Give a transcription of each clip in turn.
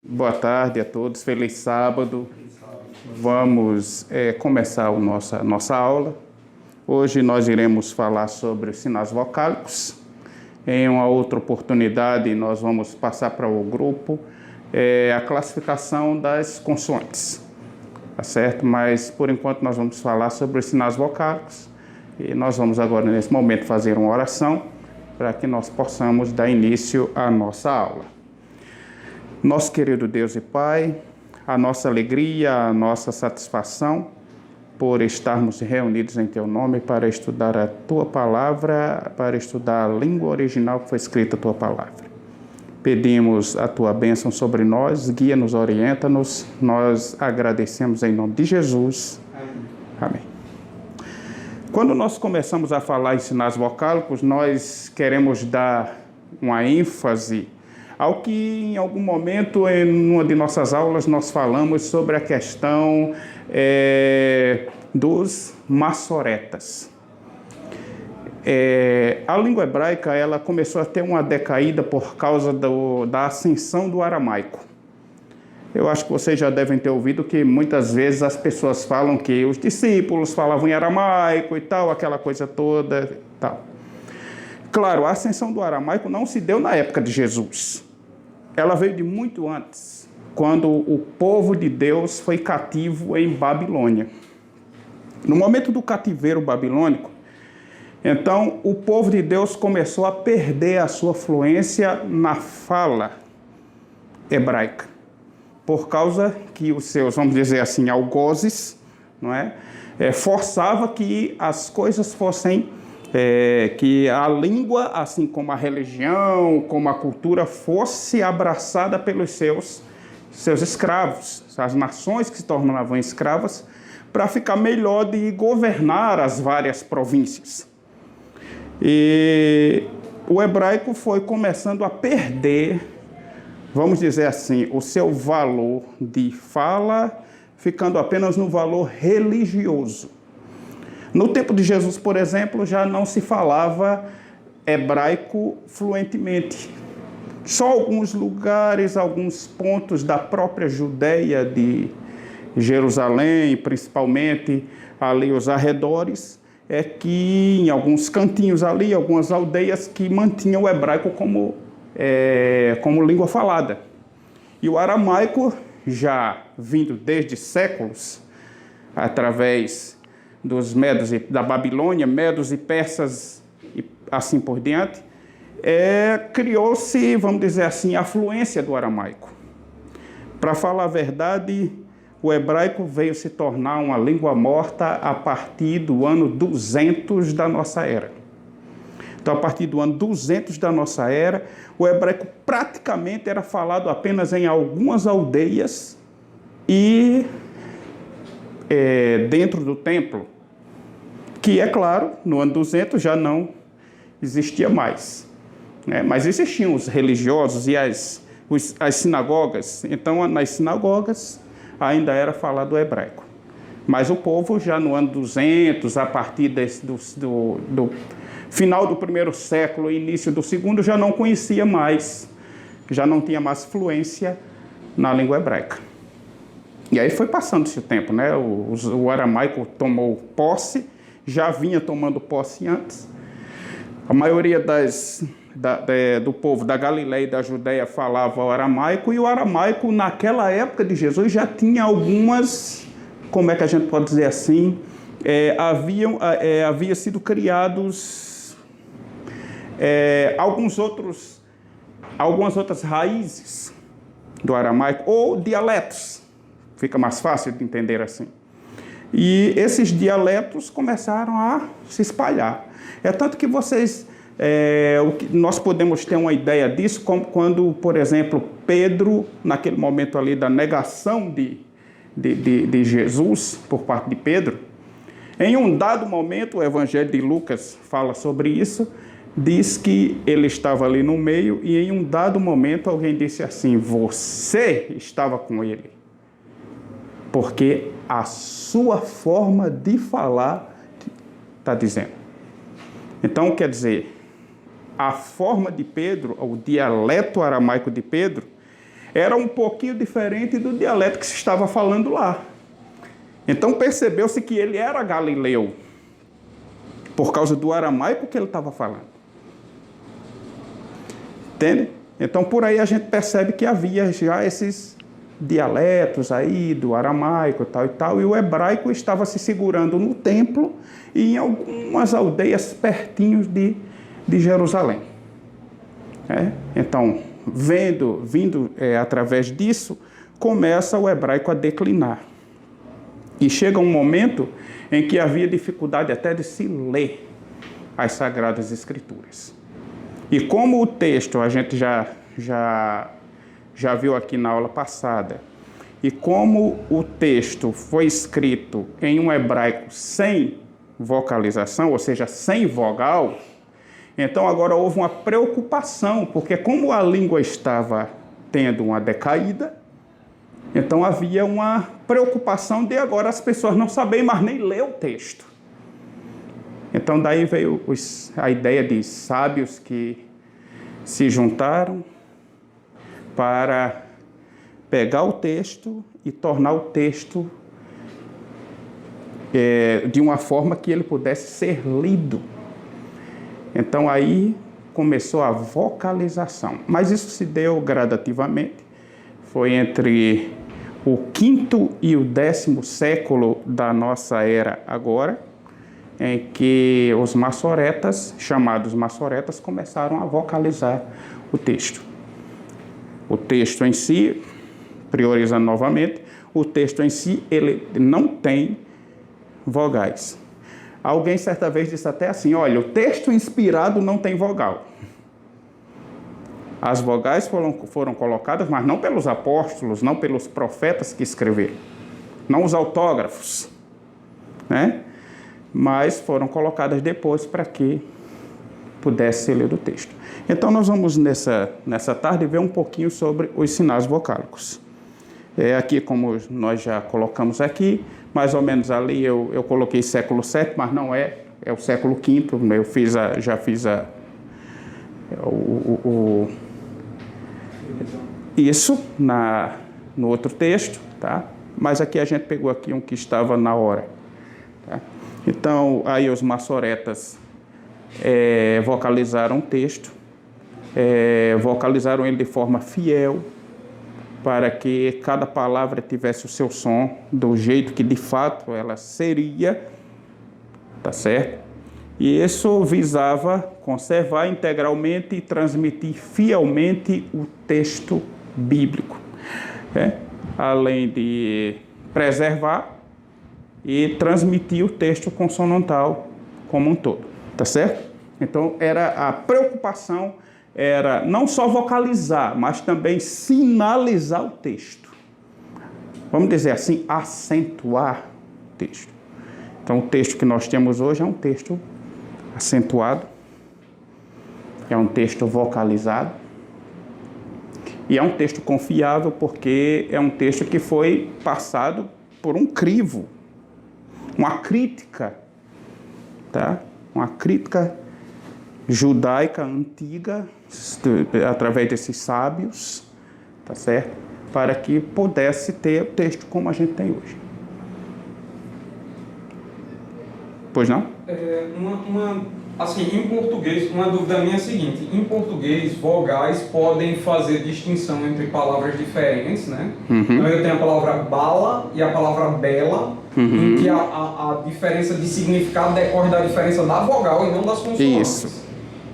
Boa tarde a todos, feliz sábado. Vamos começar a nossa aula. Hoje nós iremos falar sobre os sinais vocálicos. Em uma outra oportunidade nós vamos passar para o grupo a classificação das consoantes, tá certo? Mas por enquanto nós vamos falar sobre os sinais vocálicos e nós vamos agora nesse momento fazer uma oração para que nós possamos dar início à nossa aula. Nosso querido Deus e Pai, a nossa alegria, a nossa satisfação por estarmos reunidos em Teu nome para estudar a Tua Palavra, para estudar a língua original que foi escrita a Tua Palavra. Pedimos a Tua bênção sobre nós, guia-nos, orienta-nos, nós agradecemos em nome de Jesus. Amém. Quando nós começamos a falar em sinais vocálicos, nós queremos dar uma ênfase ao que em algum momento, em uma de nossas aulas, nós falamos sobre a questão dos maçoretas. A língua hebraica ela começou a ter uma decaída por causa da ascensão do aramaico. Eu acho que vocês já devem ter ouvido que muitas vezes as pessoas falam que os discípulos falavam em aramaico e tal, aquela coisa toda e tal. Claro, a ascensão do aramaico não se deu na época de Jesus. Ela veio de muito antes, quando o povo de Deus foi cativo em Babilônia. No momento do cativeiro babilônico, então o povo de Deus começou a perder a sua fluência na fala hebraica, por causa que os seus, vamos dizer assim, algozes, não é? Forçava que as coisas fossem, que a língua, assim como a religião, como a cultura, fosse abraçada pelos seus escravos, as nações que se tornavam escravas, para ficar melhor de governar as várias províncias. E o hebraico foi começando a perder, vamos dizer assim, o seu valor de fala, ficando apenas no valor religioso. No tempo de Jesus, por exemplo, já não se falava hebraico fluentemente. Só alguns lugares, alguns pontos da própria Judeia, de Jerusalém, principalmente ali os arredores, que em alguns cantinhos ali, algumas aldeias que mantinham o hebraico como língua falada. E o aramaico, já vindo desde séculos, através dos medos e da Babilônia, medos e persas e assim por diante, criou-se, vamos dizer assim, a fluência do aramaico. Para falar a verdade, o hebraico veio se tornar uma língua morta a partir do ano 200 da nossa era. Então, a partir do ano 200 da nossa era, o hebraico praticamente era falado apenas em algumas aldeias e dentro do templo, que, é claro, no ano 200 já não existia mais. Mas existiam os religiosos e as sinagogas. Então, nas sinagogas ainda era falado o hebraico. Mas o povo já no ano 200, a partir do final do primeiro século e início do segundo, já não conhecia mais, já não tinha mais fluência na língua hebraica. E aí foi passando-se o tempo, né? O aramaico tomou posse, já vinha tomando posse antes. A maioria do povo da Galileia e da Judéia falava o aramaico, e o aramaico, naquela época de Jesus, já tinha algumas, como é que a gente pode dizer assim, havia sido criados algumas outras raízes do aramaico, ou dialetos, fica mais fácil de entender assim. E esses dialetos começaram a se espalhar. É tanto que nós podemos ter uma ideia disso, como quando, por exemplo, Pedro, naquele momento ali da negação de Jesus por parte de Pedro, em um dado momento, o Evangelho de Lucas fala sobre isso, diz que ele estava ali no meio e em um dado momento alguém disse assim: você estava com ele, porque a sua forma de falar está dizendo. Então, quer dizer, a forma de Pedro, o dialeto aramaico de Pedro, era um pouquinho diferente do dialeto que se estava falando lá. Então percebeu-se que ele era galileu, por causa do aramaico que ele estava falando. Entende? Então por aí a gente percebe que havia já esses dialetos aí do aramaico e tal, e o hebraico estava se segurando no templo e em algumas aldeias pertinho de Jerusalém. Então, vindo através disso, começa o hebraico a declinar. E chega um momento em que havia dificuldade até de se ler as Sagradas Escrituras. E como o texto a gente já viu aqui na aula passada, e como o texto foi escrito em um hebraico sem vocalização, ou seja, sem vogal, então agora houve uma preocupação, porque como a língua estava tendo uma decaída, então havia uma preocupação de agora as pessoas não saberem mais nem ler o texto. Então daí veio a ideia de sábios que se juntaram para pegar o texto e tornar o texto de uma forma que ele pudesse ser lido. Então aí começou a vocalização. Mas isso se deu gradativamente. Foi entre o 5º e o 10º século da nossa era agora, em que os maçoretas, chamados maçoretas, começaram a vocalizar o texto. O texto em si, priorizando novamente, o texto em si, ele não tem vogais. Alguém certa vez disse até assim, olha, o texto inspirado não tem vogal. As vogais foram colocadas, mas não pelos apóstolos, não pelos profetas que escreveram, não os autógrafos, né? Mas foram colocadas depois para que pudesse ser lido o texto. Então nós vamos nessa tarde ver um pouquinho sobre os sinais vocálicos. Aqui, como nós já colocamos aqui, mais ou menos ali eu coloquei século VII, mas não é o século V. Eu já fiz isso no outro texto, tá? Mas aqui a gente pegou aqui um que estava na hora. Tá? Então, aí os maçoretas vocalizaram o texto, vocalizaram ele de forma fiel, para que cada palavra tivesse o seu som, do jeito que de fato ela seria, tá certo? E isso visava conservar integralmente e transmitir fielmente o texto bíblico, além de preservar e transmitir o texto consonantal como um todo, tá certo? Então, a preocupação era não só vocalizar, mas também sinalizar o texto. Vamos dizer assim, acentuar o texto. Então, o texto que nós temos hoje é um texto acentuado, é um texto vocalizado, e é um texto confiável porque é um texto que foi passado por um crivo, uma crítica, tá? Uma crítica judaica antiga, através desses sábios, tá certo? Para que pudesse ter o texto como a gente tem hoje. Pois não? Assim, em português, uma dúvida minha é a seguinte: em português, vogais podem fazer distinção entre palavras diferentes, né? Então eu tenho a palavra bala e a palavra bela, em que a diferença de significado decorre da diferença da vogal e não das consoantes. Isso.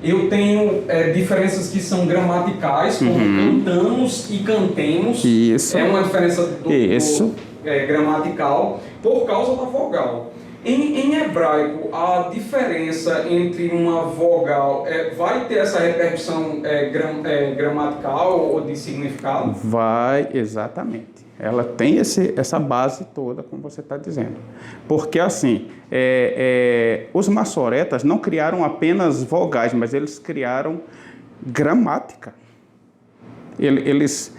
Eu tenho diferenças que são gramaticais, como cantamos e cantemos. Isso. É uma diferença gramatical por causa da vogal. Em hebraico, a diferença entre uma vogal vai ter essa repercussão gramatical ou de significado? Vai, exatamente. Ela tem essa base toda, como você está dizendo. Porque, assim, os maçoretas não criaram apenas vogais, mas eles criaram gramática. Eles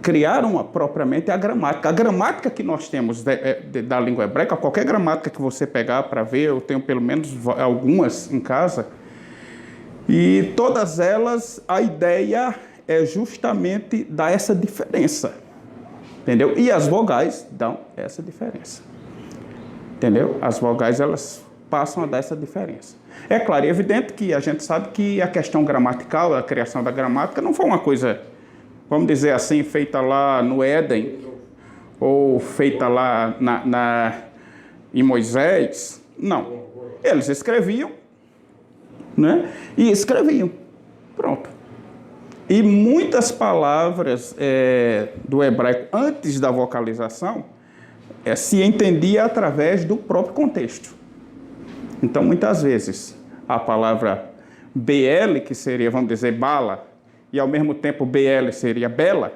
criaram propriamente a gramática. A gramática que nós temos da língua hebraica, qualquer gramática que você pegar para ver, eu tenho pelo menos algumas em casa, e todas elas, a ideia é justamente dar essa diferença, entendeu? E as vogais dão essa diferença, entendeu? As vogais, elas passam a dar essa diferença. É claro e evidente que a gente sabe que a questão gramatical, a criação da gramática, não foi uma coisa, vamos dizer assim, feita lá no Éden, ou feita lá em Moisés. Não. Eles escreviam, né? E escreviam. Pronto. E muitas palavras do hebraico antes da vocalização se entendia através do próprio contexto. Então, muitas vezes, a palavra BL, que seria, vamos dizer, bala, e ao mesmo tempo BL seria bela.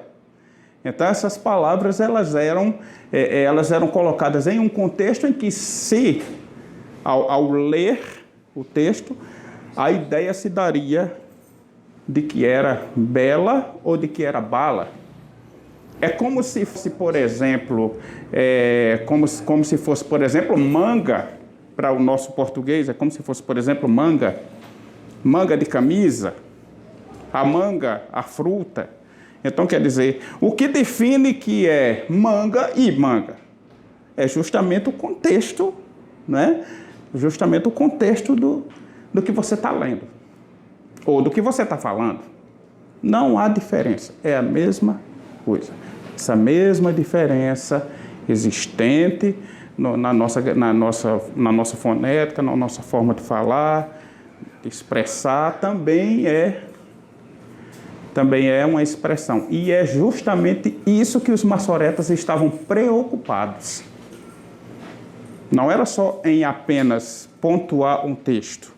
Então, essas palavras elas eram colocadas em um contexto em que, ao ler o texto, a ideia se daria de que era bela ou de que era bala. É como se fosse, por exemplo, como se fosse, por exemplo, manga. Para o nosso português, é como se fosse, por exemplo, manga de camisa, a manga, a fruta. Então, quer dizer, o que define que é manga e manga? É justamente o contexto, né? Justamente o contexto do que você está lendo, ou do que você está falando. Não há diferença, é a mesma coisa. Essa mesma diferença existente na nossa fonética, na nossa forma de falar, de expressar, também é uma expressão. E é justamente isso que os maçoretas estavam preocupados. Não era só em apenas pontuar um texto,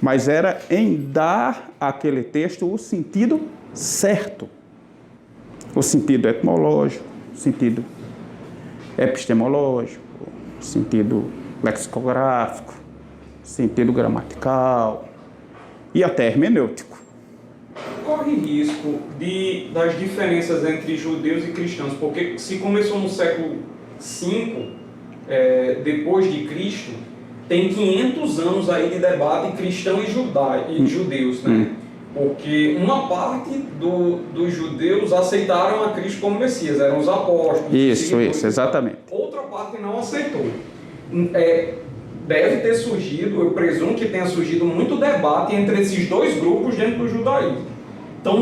mas era em dar àquele texto o sentido certo. O sentido etimológico, o sentido epistemológico, sentido lexicográfico, sentido gramatical e até hermenêutico. Corre risco das diferenças entre judeus e cristãos, porque se começou no século V, depois de Cristo, tem 500 anos aí de debate cristão e judeus, né? Porque uma parte dos judeus aceitaram a Cristo como Messias, eram os apóstolos. Isso, exatamente. Outra parte não aceitou. Deve ter surgido, eu presumo que tenha surgido muito debate entre esses dois grupos dentro do judaísmo. Então,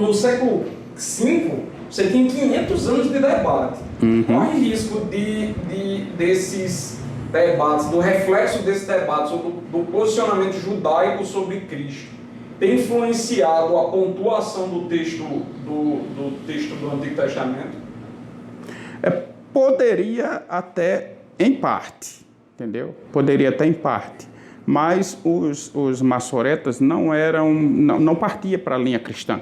no século V, você tem 500 anos de debate. Corre risco desses debates, do reflexo desse debate sobre do posicionamento judaico sobre Cristo, tem influenciado a pontuação do texto do Antigo Testamento? Poderia até em parte, entendeu? Poderia até em parte. Mas os maçoretas não partiam para a linha cristã.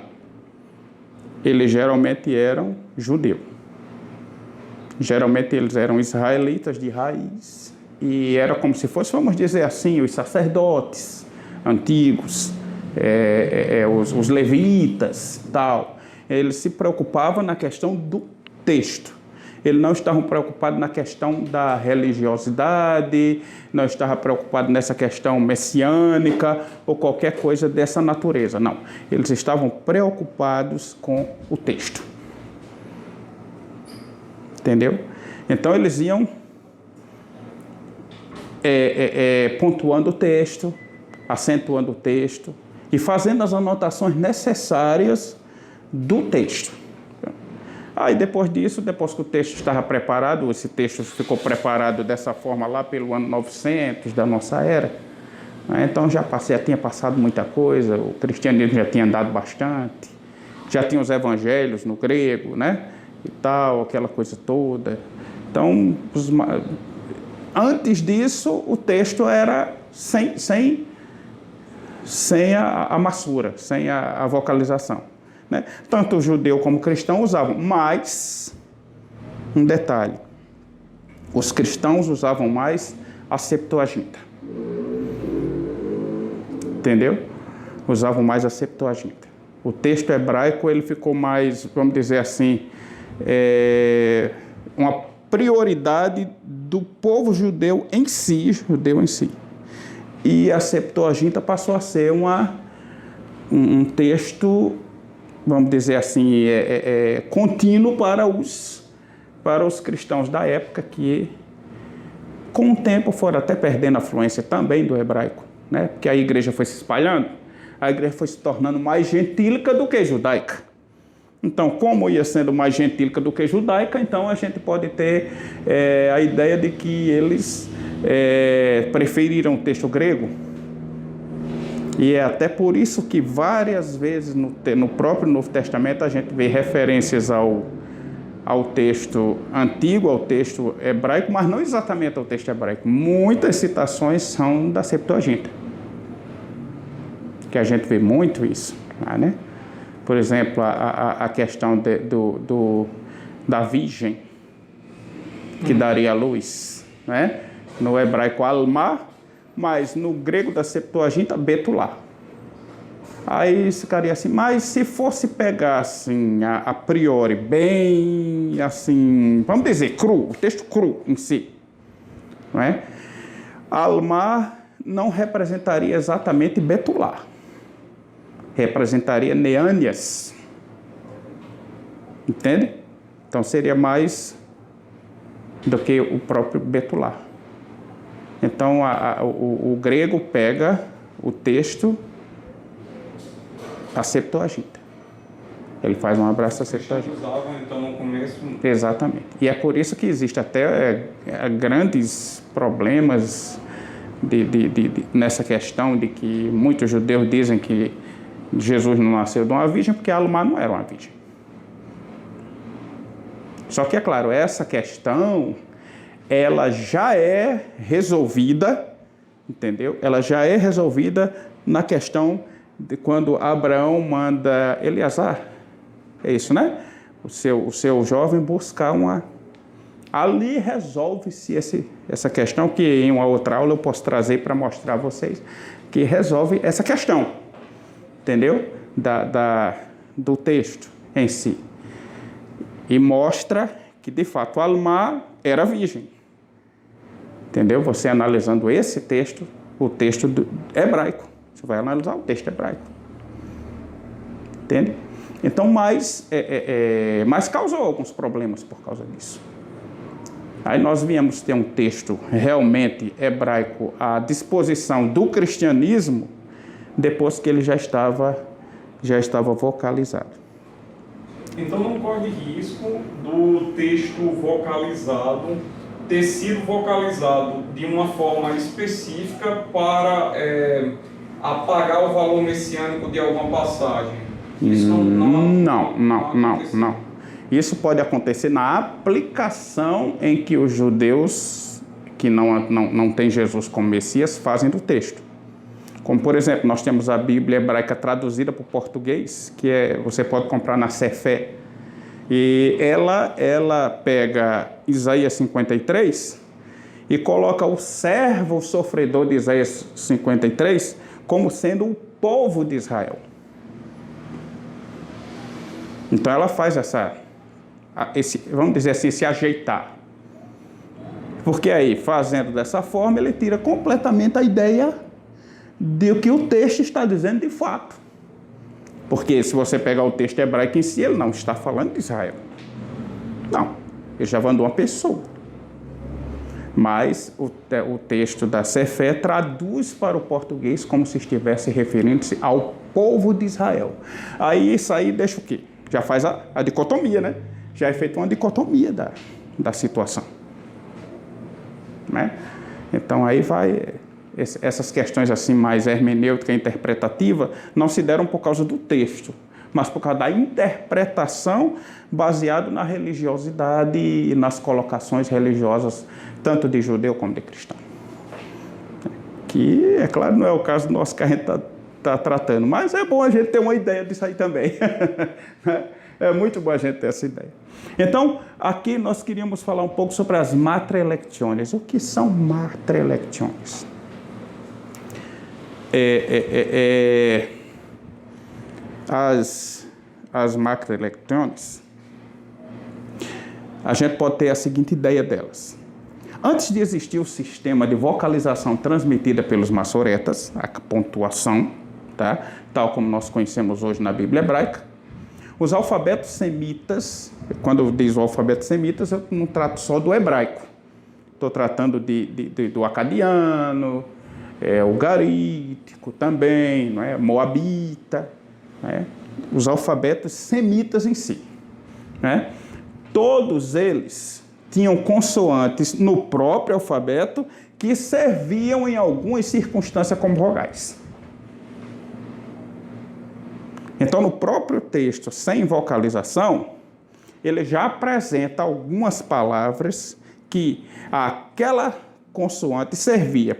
Eles geralmente eram judeus. Geralmente eles eram israelitas de raiz. E era como se fosse, vamos dizer assim, os sacerdotes antigos, os levitas, tal. Eles se preocupavam na questão do texto. Eles não estavam preocupados na questão da religiosidade, não estavam preocupados nessa questão messiânica ou qualquer coisa dessa natureza. Não, eles estavam preocupados com o texto. Entendeu? Então eles iam pontuando o texto, acentuando o texto e fazendo as anotações necessárias do texto. Aí depois disso, depois que o texto estava preparado, esse texto ficou preparado dessa forma lá pelo ano 900 da nossa era, né? Então já tinha passado muita coisa, o cristianismo já tinha andado bastante, já tinha os evangelhos no grego, né? E tal, aquela coisa toda. Então, antes disso, o texto era sem a amassura, sem a vocalização. Né? Tanto o judeu como o cristão usavam, mas um detalhe, os cristãos usavam mais a Septuaginta, entendeu? Usavam mais a Septuaginta. O texto hebraico ele ficou mais, vamos dizer assim, uma prioridade do povo judeu em si, e a Septuaginta passou a ser um texto, vamos dizer assim, contínuo para os cristãos da época, que com o tempo foram até perdendo a fluência também do hebraico, né? Porque a igreja foi se espalhando, a igreja foi se tornando mais gentílica do que judaica. Então, como ia sendo mais gentílica do que judaica, então a gente pode ter a ideia de que eles preferiram o texto grego. E é até por isso que várias vezes no próprio Novo Testamento a gente vê referências ao texto antigo, ao texto hebraico, mas não exatamente ao texto hebraico. Muitas citações são da Septuaginta, que a gente vê muito isso, né? Por exemplo, a questão da virgem que daria a luz, né? No hebraico alma, mas no grego da Septuaginta betulá. Aí ficaria assim, mas se fosse pegar assim, a priori, bem assim, vamos dizer, cru, o texto cru em si, não é? Alma não representaria exatamente betulá. Representaria Neânias. Entende? Então seria mais do que o próprio betulá. Então o grego pega o texto a Septuaginta. Ele faz um abraço a Septuaginta. Usavam então no começo. Exatamente. E é por isso que existe até grandes problemas nessa questão de que muitos judeus dizem que Jesus não nasceu de uma virgem, porque Alma não era uma virgem. Só que, é claro, essa questão, ela já é resolvida, entendeu? Ela já é resolvida na questão de quando Abraão manda Eleazar, é isso, né? O seu jovem buscar uma... Ali resolve-se essa questão, que em uma outra aula eu posso trazer para mostrar a vocês, que resolve essa questão. Entendeu? Do texto em si. E mostra que, de fato, Alma era virgem. Entendeu? Você analisando esse texto, o texto hebraico. Você vai analisar o texto hebraico. Entende? Então, mas causou alguns problemas por causa disso. Aí nós viemos ter um texto realmente hebraico à disposição do cristianismo, depois que ele já estava vocalizado. Então não corre risco do texto vocalizado ter sido vocalizado de uma forma específica para apagar o valor messiânico de alguma passagem? Isso não. Isso pode acontecer na aplicação em que os judeus que não têm Jesus como Messias fazem do texto. Como, por exemplo, nós temos a Bíblia hebraica traduzida para o português, que você pode comprar na Cefé. E ela pega Isaías 53 e coloca o servo sofredor de Isaías 53 como sendo o povo de Israel. Então ela faz vamos dizer assim, se ajeitar. Porque aí, fazendo dessa forma, ele tira completamente a ideia do que o texto está dizendo de fato. Porque se você pegar o texto hebraico em si, ele não está falando de Israel. Não, ele já mandou uma pessoa. Mas o texto da Cefé traduz para o português como se estivesse referindo-se ao povo de Israel. Aí isso aí deixa o quê? Já faz a dicotomia, né? Já é feita uma dicotomia da situação. Né? Então aí vai... Essas questões assim mais hermenêutica e interpretativa não se deram por causa do texto, mas por causa da interpretação baseada na religiosidade e nas colocações religiosas, tanto de judeu como de cristão. Que, é claro, não é o caso nosso que a gente está tratando, mas é bom a gente ter uma ideia disso aí também. É muito bom a gente ter essa ideia. Então, aqui nós queríamos falar um pouco sobre as matrielectiones. O que são matrielectiones? As matrielectiones, a gente pode ter a seguinte ideia delas. Antes de existir o sistema de vocalização transmitida pelos maçoretas, a pontuação, tá? Tal como nós conhecemos hoje na Bíblia hebraica, Os alfabetos semitas, quando eu digo alfabetos semitas, eu não trato só do hebraico. Estou tratando do acadiano, o garítico também, não é? Moabita, né? Os alfabetos semitas em si, né? Todos eles tinham consoantes no próprio alfabeto que serviam em algumas circunstâncias como vogais. Então, no próprio texto, sem vocalização, ele já apresenta algumas palavras que aquela consoante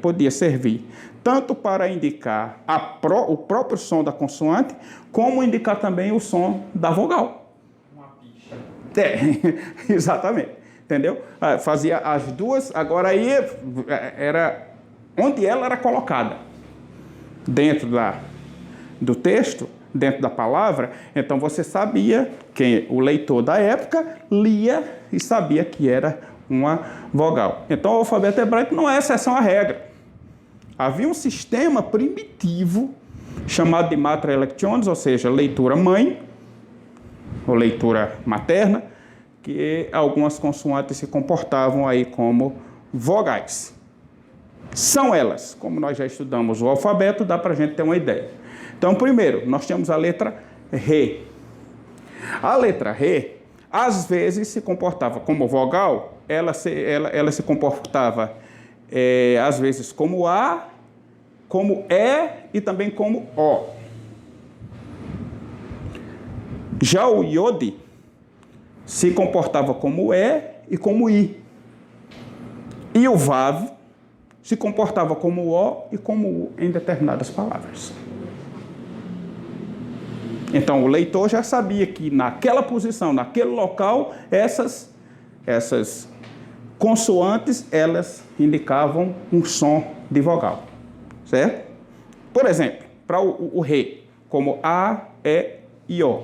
podia servir tanto para indicar o próprio som da consoante, como indicar também o som da vogal. Uma picha. Exatamente. Entendeu? Fazia as duas, agora aí era onde ela era colocada. Dentro do texto, dentro da palavra, então você sabia, que o leitor da época lia e sabia que era uma vogal. Então o alfabeto hebraico não é exceção à regra. Havia um sistema primitivo chamado de matra electiones, ou seja, leitura mãe, ou leitura materna, que algumas consoantes se comportavam aí como vogais. São elas, como nós já estudamos o alfabeto, dá para a gente ter uma ideia. Então, primeiro, nós temos a letra Re. A letra Re, às vezes, se comportava como vogal, ela se comportava, às vezes, como A, como E e também como O. Já o Iode se comportava como E e como I. E o Vav se comportava como O e como U em determinadas palavras. Então, o leitor já sabia que naquela posição, naquele local, essas consoantes, elas indicavam um som de vogal. Certo? Por exemplo, para o Re, como A, E e O.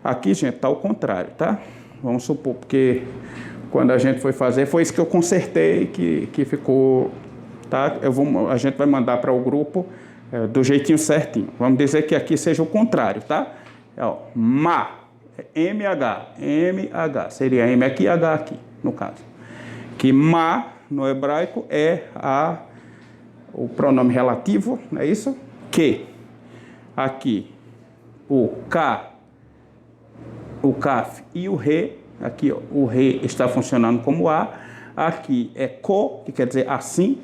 Aqui, gente, está ao contrário, tá? Vamos supor, porque quando a gente foi fazer, foi isso que eu consertei, que ficou, tá? A gente vai mandar para o grupo do jeitinho certinho. Vamos dizer que aqui seja o contrário, tá? Ma, MH, seria M aqui e H aqui, no caso. Que ma, no hebraico, é o pronome relativo, não é isso? Que. Aqui, o K, o Kaf e o Re, aqui ó, o Re está funcionando como A, aqui é Ko, que quer dizer assim,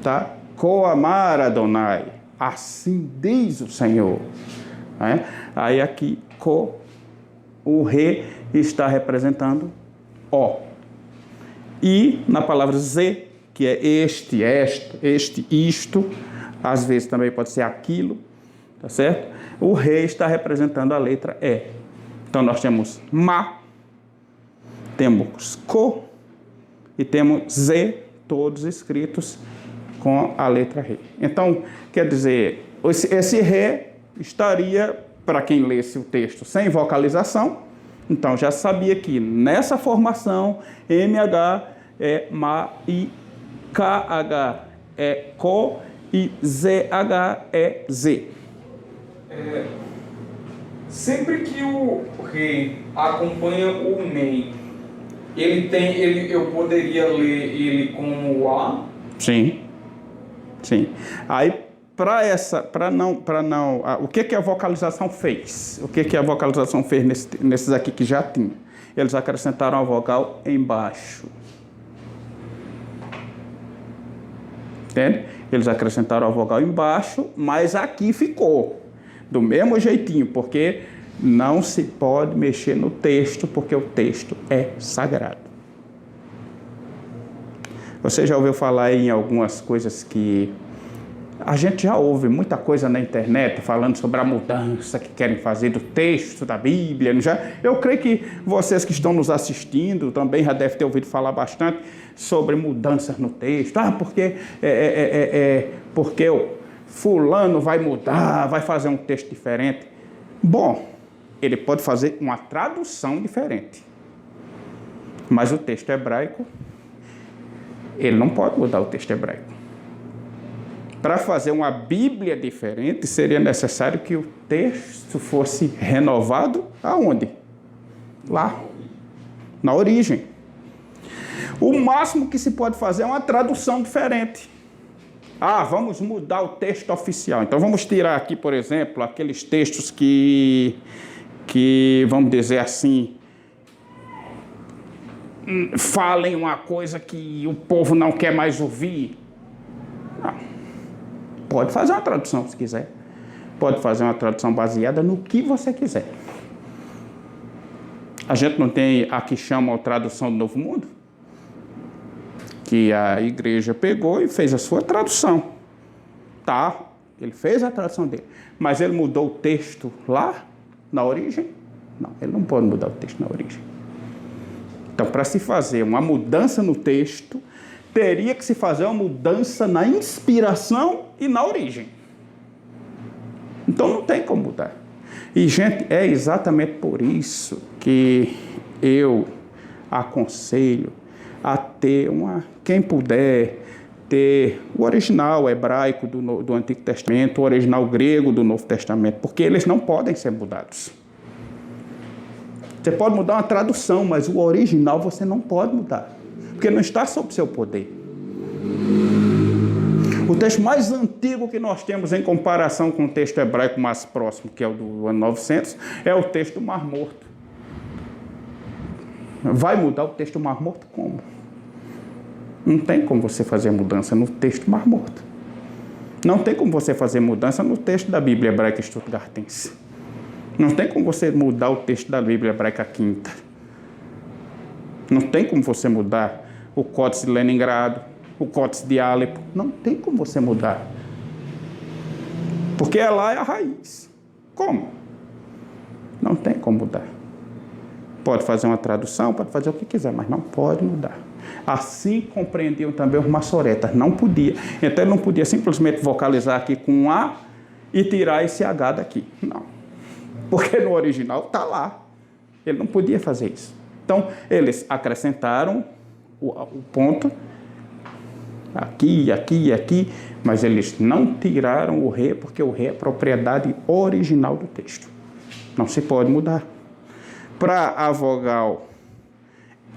tá? Ko amar Adonai, assim diz o Senhor. Né? Aí aqui, Ko, o Re está representando O. E na palavra Z, que é este, isto, às vezes também pode ser aquilo, tá certo? O Re está representando a letra E. Então, nós temos Ma, temos Ko e temos Z, todos escritos com a letra Re. Então, quer dizer, esse Re estaria, para quem lesse o texto sem vocalização, então já sabia que nessa formação, MH é Ma e KH é Ko e ZH é Z. Sempre que o Re acompanha o MEI, eu poderia ler ele como A? Sim. Aí, o que a vocalização fez? O que a vocalização fez nesses aqui que já tinha? Eles acrescentaram a vogal embaixo. Entende? Eles acrescentaram a vogal embaixo, mas aqui ficou do mesmo jeitinho, porque não se pode mexer no texto, porque o texto é sagrado. Você já ouviu falar em algumas coisas que a gente já ouve muita coisa na internet falando sobre a mudança que querem fazer do texto da Bíblia, não já? Eu creio que vocês que estão nos assistindo também já devem ter ouvido falar bastante sobre mudanças no texto. Porque o fulano vai mudar, vai fazer um texto diferente. Bom, ele pode fazer uma tradução diferente. Mas o texto hebraico, ele não pode mudar o texto hebraico. Para fazer uma Bíblia diferente, seria necessário que o texto fosse renovado aonde? Lá, na origem. O máximo que se pode fazer é uma tradução diferente. Vamos mudar o texto oficial. Então vamos tirar aqui, por exemplo, aqueles textos que vamos dizer assim, falem uma coisa que o povo não quer mais ouvir. Não. Pode fazer uma tradução se quiser. Pode fazer uma tradução baseada no que você quiser. A gente não tem a que chama a tradução do Novo Mundo? Que a igreja pegou e fez a sua tradução. Tá, ele fez a tradução dele. Mas ele mudou o texto lá, na origem? Não, ele não pode mudar o texto na origem. Então, para se fazer uma mudança no texto, teria que se fazer uma mudança na inspiração e na origem. Então não tem como mudar. E, gente, é exatamente por isso que eu aconselho a ter quem puder, ter o original hebraico do Antigo Testamento, o original grego do Novo Testamento, porque eles não podem ser mudados. Você pode mudar uma tradução, mas o original você não pode mudar, porque não está sob seu poder. O texto mais antigo que nós temos em comparação com o texto hebraico mais próximo, que é o do ano 900, é o texto do Mar Morto. Vai mudar o texto do Mar Morto como? Não tem como você fazer mudança no texto do Mar Morto. Não tem como você fazer mudança no texto da Bíblia Hebraica Stuttgartense. Não tem como você mudar o texto da Bíblia Hebraica Quinta. Não tem como você mudar o Códice de Leningrado, o Códice de Alepo. Não tem como você mudar. Porque lá é a raiz. Como? Não tem como mudar. Pode fazer uma tradução, pode fazer o que quiser, mas não pode mudar. Assim compreendiam também os maçoretas. Não podia. Então ele não podia simplesmente vocalizar aqui com um A e tirar esse H daqui. Não. Porque no original está lá. Ele não podia fazer isso. Então, eles acrescentaram o ponto aqui, aqui e aqui, mas eles não tiraram o re, porque o re é propriedade original do texto. Não se pode mudar. Para a vogal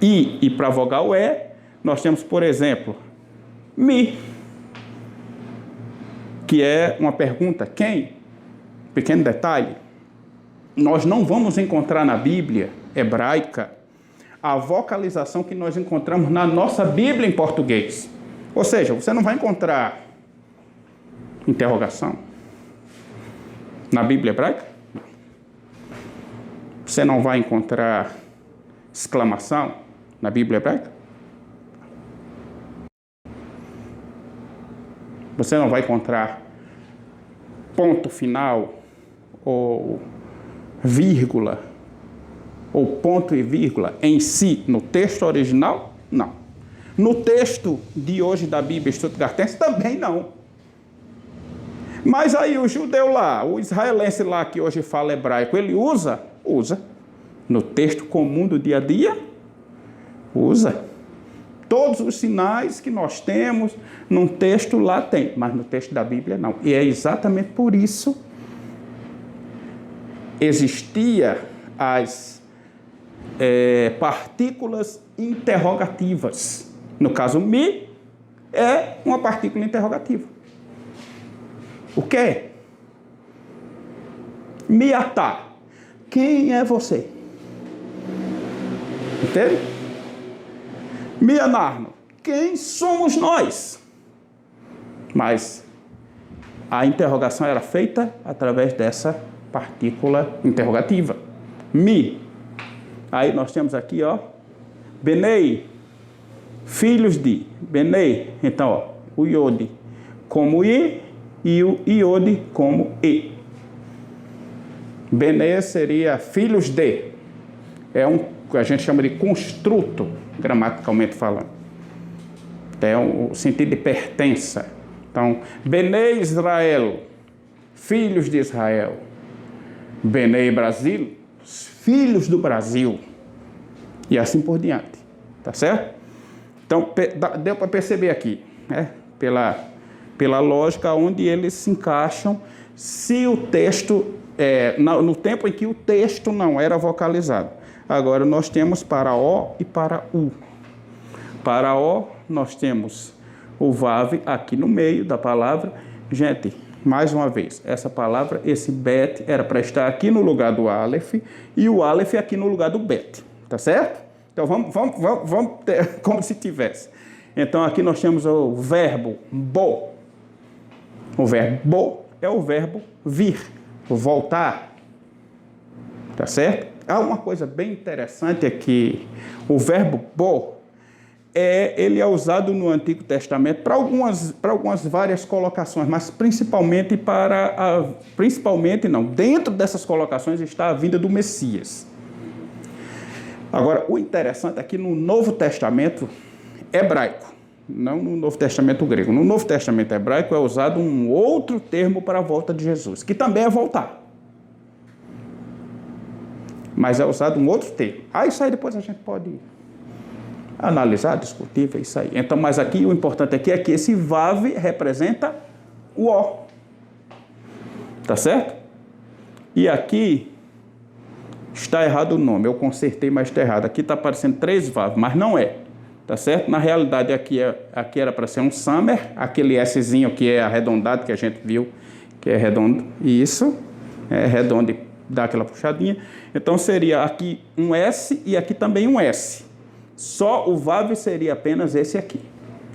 I e para a vogal E, nós temos, por exemplo, Mi, que é uma pergunta, quem? Pequeno detalhe. Nós não vamos encontrar na Bíblia hebraica a vocalização que nós encontramos na nossa Bíblia em português. Ou seja, você não vai encontrar interrogação na Bíblia hebraica. Você não vai encontrar exclamação na Bíblia hebraica. Você não vai encontrar ponto final ou vírgula ou ponto e vírgula em si no texto original? Não. No texto de hoje da Bíblia Stuttgartense também não. Mas aí o judeu lá, o israelense lá que hoje fala hebraico, ele usa? Usa. No texto comum do dia a dia? Usa. Todos os sinais que nós temos num texto lá tem, mas no texto da Bíblia não. E é exatamente por isso existia as partículas interrogativas. No caso, mi é uma partícula interrogativa. O que é? Miatá. Quem é você? Entende? Mianarno. Quem somos nós? Mas a interrogação era feita através dessa partícula interrogativa. Mi. Aí nós temos aqui, ó, Benei, filhos de. Benei, então, ó, o iode como I e o iode como E. Benei seria filhos de. É um que a gente chama de construto, gramaticalmente falando. É o sentido de pertença. Então, Benei Israel, filhos de Israel. Benei Brasil, filhos do Brasil. E assim por diante. Tá certo? Então, deu para perceber aqui, né? pela lógica, onde eles se encaixam se o texto, no tempo em que o texto não era vocalizado. Agora nós temos para O e para U. Para O, nós temos o VAV aqui no meio da palavra. Gente, mais uma vez, essa palavra, esse bet, era para estar aqui no lugar do Aleph e o Aleph aqui no lugar do bet. Tá certo? Então vamos ter como se tivesse. Então aqui nós temos o verbo bo. O verbo bo é o verbo vir, voltar. Tá certo? Há uma coisa bem interessante aqui. O verbo bo, ele é usado no Antigo Testamento para algumas várias colocações, mas dentro dessas colocações está a vinda do Messias. Agora, o interessante é que no Novo Testamento hebraico, não no Novo Testamento grego, no Novo Testamento hebraico é usado um outro termo para a volta de Jesus, que também é voltar. Mas é usado um outro termo. Isso aí depois a gente pode analisar, discutir, ver isso aí. Então, mas aqui o importante aqui é que esse vav representa o O. Tá certo? E aqui está errado o nome. Eu consertei, mas está errado. Aqui está aparecendo 3 vav, mas não é. Tá certo? Na realidade, aqui era para ser um samer, aquele Szinho que é arredondado, que a gente viu, que é redondo. Isso, é redondo e dá aquela puxadinha. Então, seria aqui um S e aqui também um S. Só o vav seria apenas esse aqui.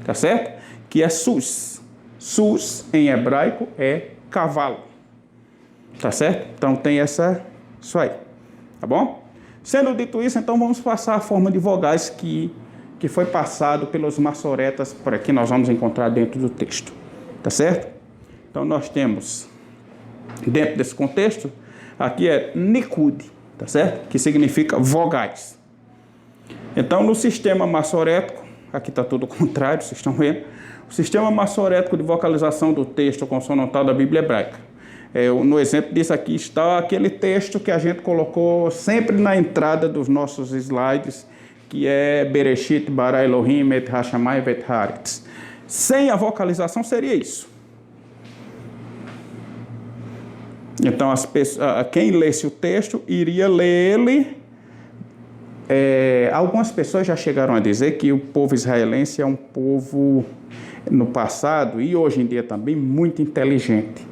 Tá certo? Que é sus. Sus, em hebraico, é cavalo. Tá certo? Então, tem isso aí. Tá bom? Sendo dito isso, então, vamos passar a forma de vogais que foi passado pelos maçoretas, por aqui nós vamos encontrar dentro do texto. Tá certo? Então, nós temos, dentro desse contexto, aqui é nikud, tá certo? Que significa vogais. Então, no sistema maçorético, aqui está tudo o contrário, vocês estão vendo? O sistema maçorético de vocalização do texto consonantal da Bíblia hebraica. No exemplo disso aqui está aquele texto que a gente colocou sempre na entrada dos nossos slides, que é Bereshit bara Elohim et hashamayim vet haaretz. Sem a vocalização seria isso. Então, quem lesse o texto iria ler ele. Algumas pessoas já chegaram a dizer que o povo israelense é um povo, no passado e hoje em dia também, muito inteligente,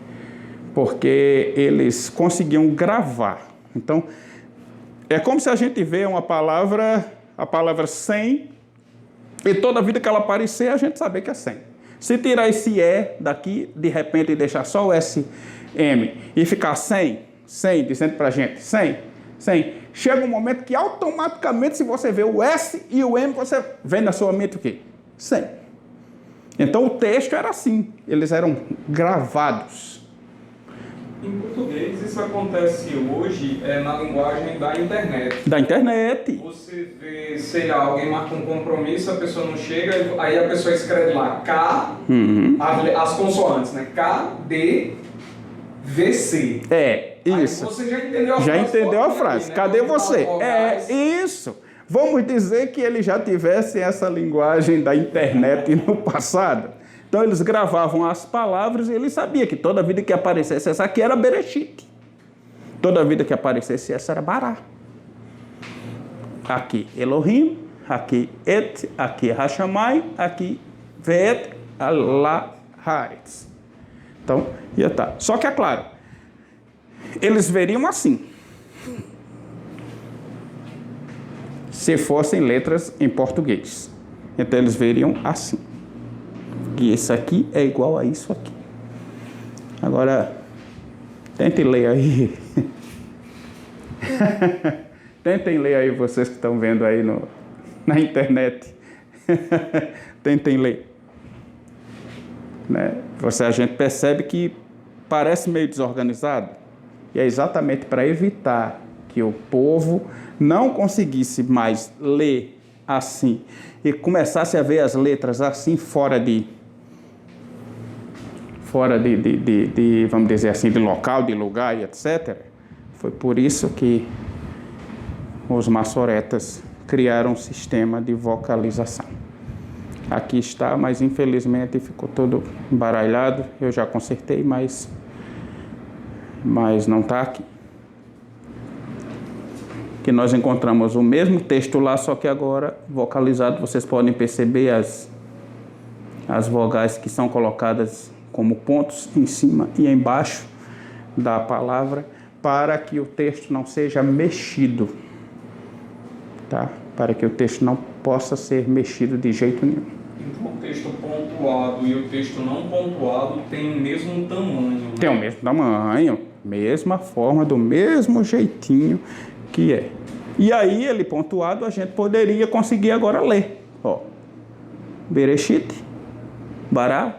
porque eles conseguiam gravar. Então, é como se a gente vê a palavra 100, e toda vida que ela aparecer, a gente saber que é 100. Se tirar esse E daqui, de repente, e deixar só o SM e ficar 100, dizendo pra gente, 100, chega um momento que automaticamente, se você vê o S e o M, você vê na sua mente o quê? 100. Então, o texto era assim, eles eram gravados. Em português, isso acontece hoje na linguagem da internet. Da internet. Você vê, sei lá, alguém marca um compromisso, a pessoa não chega, aí a pessoa escreve lá K, as consoantes, né? K, D, V, C. Isso. Aí você já entendeu a frase. Já entendeu a frase. Né? Cadê você? Isso. Vamos dizer que eles já tivessem essa linguagem da internet no passado. Então, eles gravavam as palavras e ele sabia que toda vida que aparecesse essa aqui era Bereshit. Toda vida que aparecesse essa era Bará. Aqui Elohim, aqui Et, aqui Hashamai, aqui Vet, Allah, Haaretz. Então, ia estar. Só que é claro, eles veriam assim. Se fossem letras em português. Então, eles veriam assim. E esse aqui é igual a isso aqui. Agora, tentem ler aí. Tentem ler aí, vocês que estão vendo aí na internet. Tentem ler. Né? A gente percebe que parece meio desorganizado. E é exatamente para evitar que o povo não conseguisse mais ler assim e começasse a ver as letras assim fora de vamos dizer assim, de local, de lugar e etc. Foi por isso que os maçoretas criaram um sistema de vocalização. Aqui está, mas infelizmente ficou todo embaralhado. Eu já consertei, mas não está aqui. Que nós encontramos o mesmo texto lá, só que agora vocalizado. Vocês podem perceber as vogais que são colocadas como pontos em cima e embaixo da palavra, para que o texto não seja mexido, tá? Para que o texto não possa ser mexido de jeito nenhum. Então o texto pontuado e o texto não pontuado têm o mesmo tamanho, né? Tem o mesmo tamanho, mesma forma, do mesmo jeitinho que é. E aí, ele pontuado, a gente poderia conseguir agora ler. Ó, Bereshit, Bará,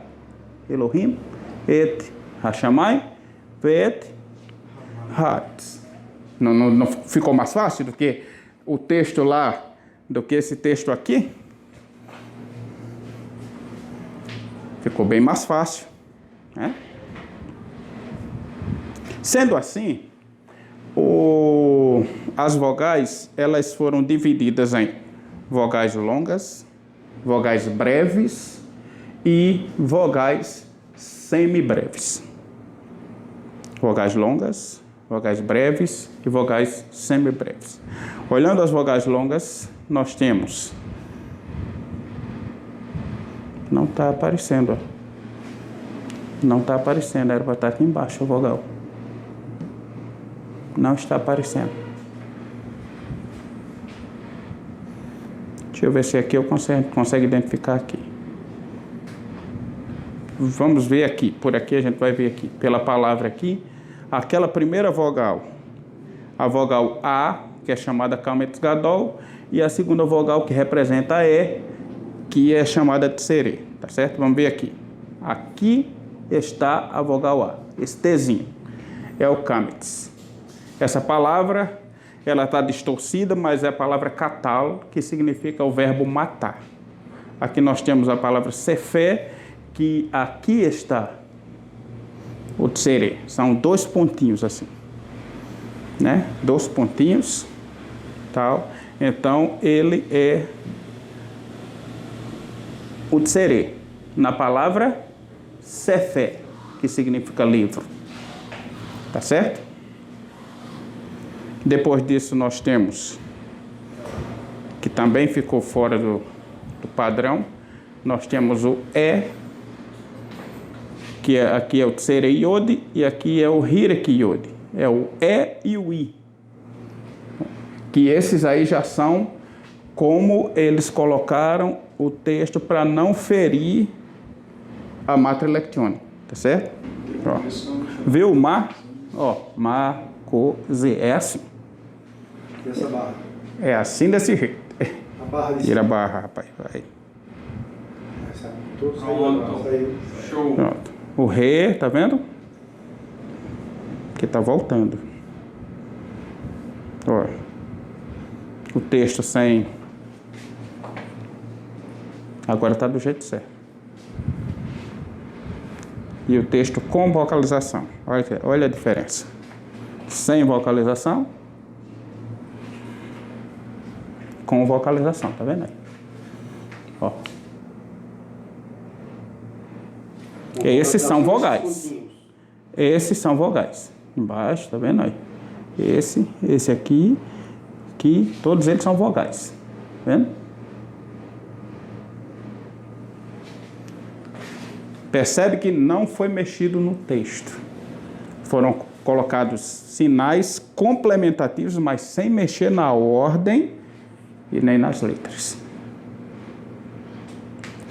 Elohim, Et Hashamai, Vet Haaretz. Não ficou mais fácil do que o texto lá, do que esse texto aqui? Ficou bem mais fácil, né? Sendo assim, as vogais, elas foram divididas em vogais longas, vogais breves e vogais semibreves. Vogais longas, vogais breves e vogais semibreves. Olhando as vogais longas, nós temos... Não está aparecendo, ó. Não está aparecendo, era para estar aqui embaixo a vogal. Não está aparecendo. Deixa eu ver se aqui eu consigo identificar aqui. Vamos ver aqui. Por aqui a gente vai ver aqui. Pela palavra aqui. Aquela primeira vogal. A vogal A, que é chamada Kametz Gadol. E a segunda vogal que representa a E, que é chamada de Tserê. Tá certo? Vamos ver aqui. Aqui está a vogal A. Esse Tzinho é o Kametz. Essa palavra, ela está distorcida, mas é a palavra katal, que significa o verbo matar. Aqui nós temos a palavra sefé, que aqui está o tserê. São 2 pontinhos assim, né? 2 pontinhos, tal. Então, ele é o tserê, na palavra sefé, que significa livro. Tá certo? Depois disso nós temos, que também ficou fora do padrão, nós temos o E, que aqui é o Tserei Yod, e aqui é o Hirek Yod. É o E e o I. Que esses aí já são como eles colocaram o texto para não ferir a Matra Lectione. Tá certo? Ó. Vê o Mar? Ó, Mar, Co, Z. É assim. E essa barra? É assim desse jeito. A barra de Tira a barra, rapaz. Vai. Saiu. Show. Pronto. O Ré, tá vendo? Que tá voltando. Ó. O texto sem... Agora tá do jeito certo. E o texto com vocalização. Olha a diferença. Sem vocalização. Com vocalização, tá vendo aí? Ó. Esses são vogais. Esses são vogais. Embaixo, tá vendo aí? Esse aqui, que todos eles são vogais. Tá vendo? Percebe que não foi mexido no texto. Foram colocados sinais complementativos, mas sem mexer na ordem e nem nas letras.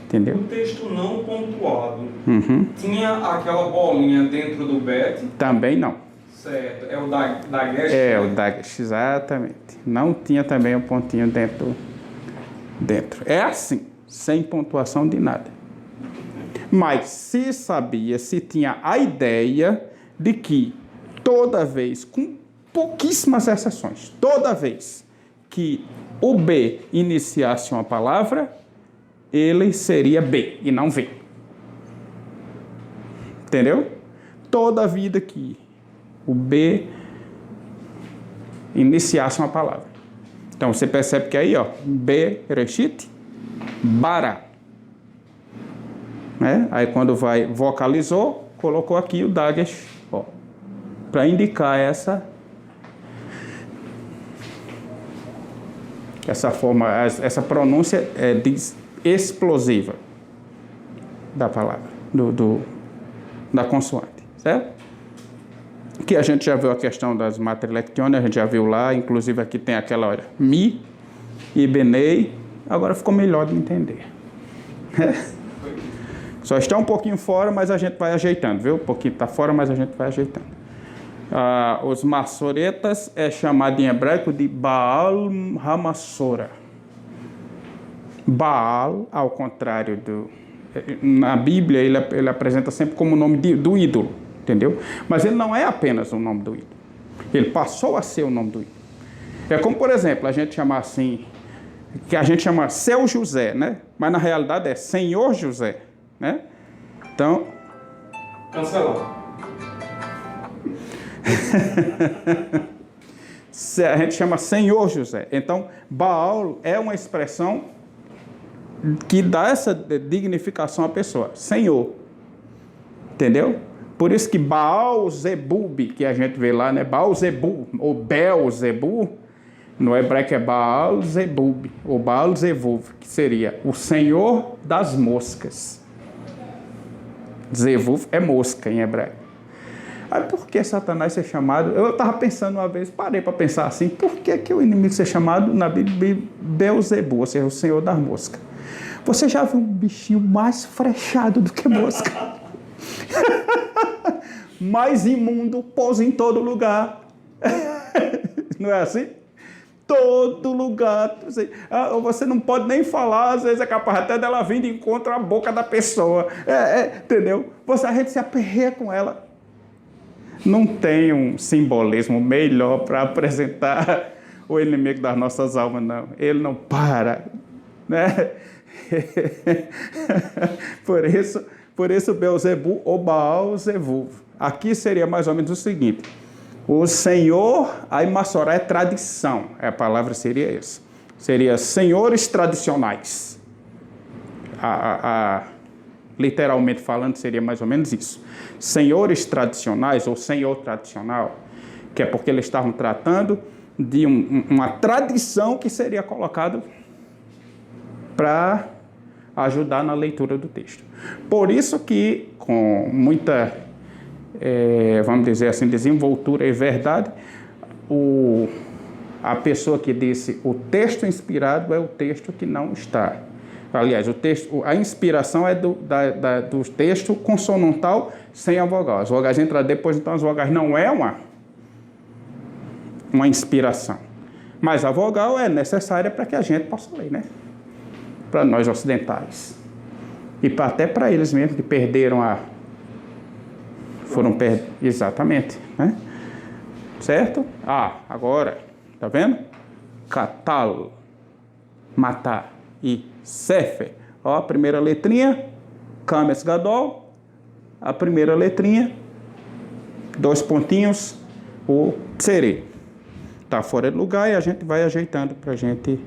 Entendeu? O texto não pontuado. Tinha aquela bolinha dentro do bet? Também não. Certo. É o Dagesh? É, o Dagesh, exatamente. Não tinha também um pontinho dentro. É assim, sem pontuação de nada. Mas se tinha a ideia de que toda vez, com pouquíssimas exceções, toda vez que o B iniciasse uma palavra, ele seria B e não V. Entendeu? Toda vida que o B iniciasse uma palavra. Então você percebe que aí, ó, Bereshit, Bará. né? Aí quando vocalizou, colocou aqui o Dagesh, ó, para indicar essa forma, essa pronúncia explosiva da palavra, da consoante, certo? Que a gente já viu a questão das matrilectiones, a gente já viu lá, inclusive aqui tem aquela, olha, mi e benei, agora ficou melhor de entender. Só está um pouquinho fora, mas a gente vai ajeitando, viu? Um pouquinho está fora, mas a gente vai ajeitando. Os maçoretas é chamado em hebraico de Baal Hamassora. Baal, ao contrário na Bíblia, ele apresenta sempre como o nome do ídolo, entendeu? Mas ele não é apenas o nome do ídolo. Ele passou a ser o nome do ídolo. É como, por exemplo, a gente chamar assim, que a gente chama Seu José, né? Mas na realidade é Senhor José, né? Então... Cancelado. A gente chama Senhor José. Então, Baal é uma expressão que dá essa dignificação à pessoa. Senhor. Entendeu? Por isso que Baal-Zebub, que a gente vê lá, né? Baal-Zebub, ou Bel-Zebub, no hebraico é Baal-Zebub, ou Baal-Zevuv, que seria o Senhor das moscas. Zevuv é mosca em hebraico. Aí por que Satanás ser chamado? Eu estava pensando uma vez, parei para pensar assim, por que o inimigo ser chamado na Bíblia Beelzebub, ou seja, o Senhor das moscas? Você já viu um bichinho mais frechado do que mosca? Mais imundo, pousa em todo lugar. Não é assim? Todo lugar. Você não pode nem falar, às vezes é capaz até dela vir de encontro à boca da pessoa. Entendeu? A gente se aperreia com ela. Não tem um simbolismo melhor para apresentar o inimigo das nossas almas, não. Ele não para, né? Por isso Beelzebub ou Baal-Zevuv. Aqui seria mais ou menos o seguinte: o Senhor, aí Massorá é tradição, a palavra seria essa. Seria senhores tradicionais. Literalmente falando, seria mais ou menos isso. Senhores tradicionais, ou senhor tradicional, que é porque eles estavam tratando de uma tradição que seria colocado para ajudar na leitura do texto. Por isso que, com muita, vamos dizer assim, desenvoltura e verdade, a pessoa que disse o texto inspirado é o texto que não está. Aliás, a inspiração é do texto consonantal sem a vogal. As vogais entram depois, então as vogais não é uma inspiração. Mas a vogal é necessária para que a gente possa ler, né? Para nós ocidentais. E até para eles mesmos que perderam exatamente, né? Certo? Agora, tá vendo? Catal, matar e Sefer. Ó, a primeira letrinha, Kames Gadol, a primeira letrinha, 2 pontinhos, o Tsere. Tá fora de lugar e a gente vai ajeitando para a gente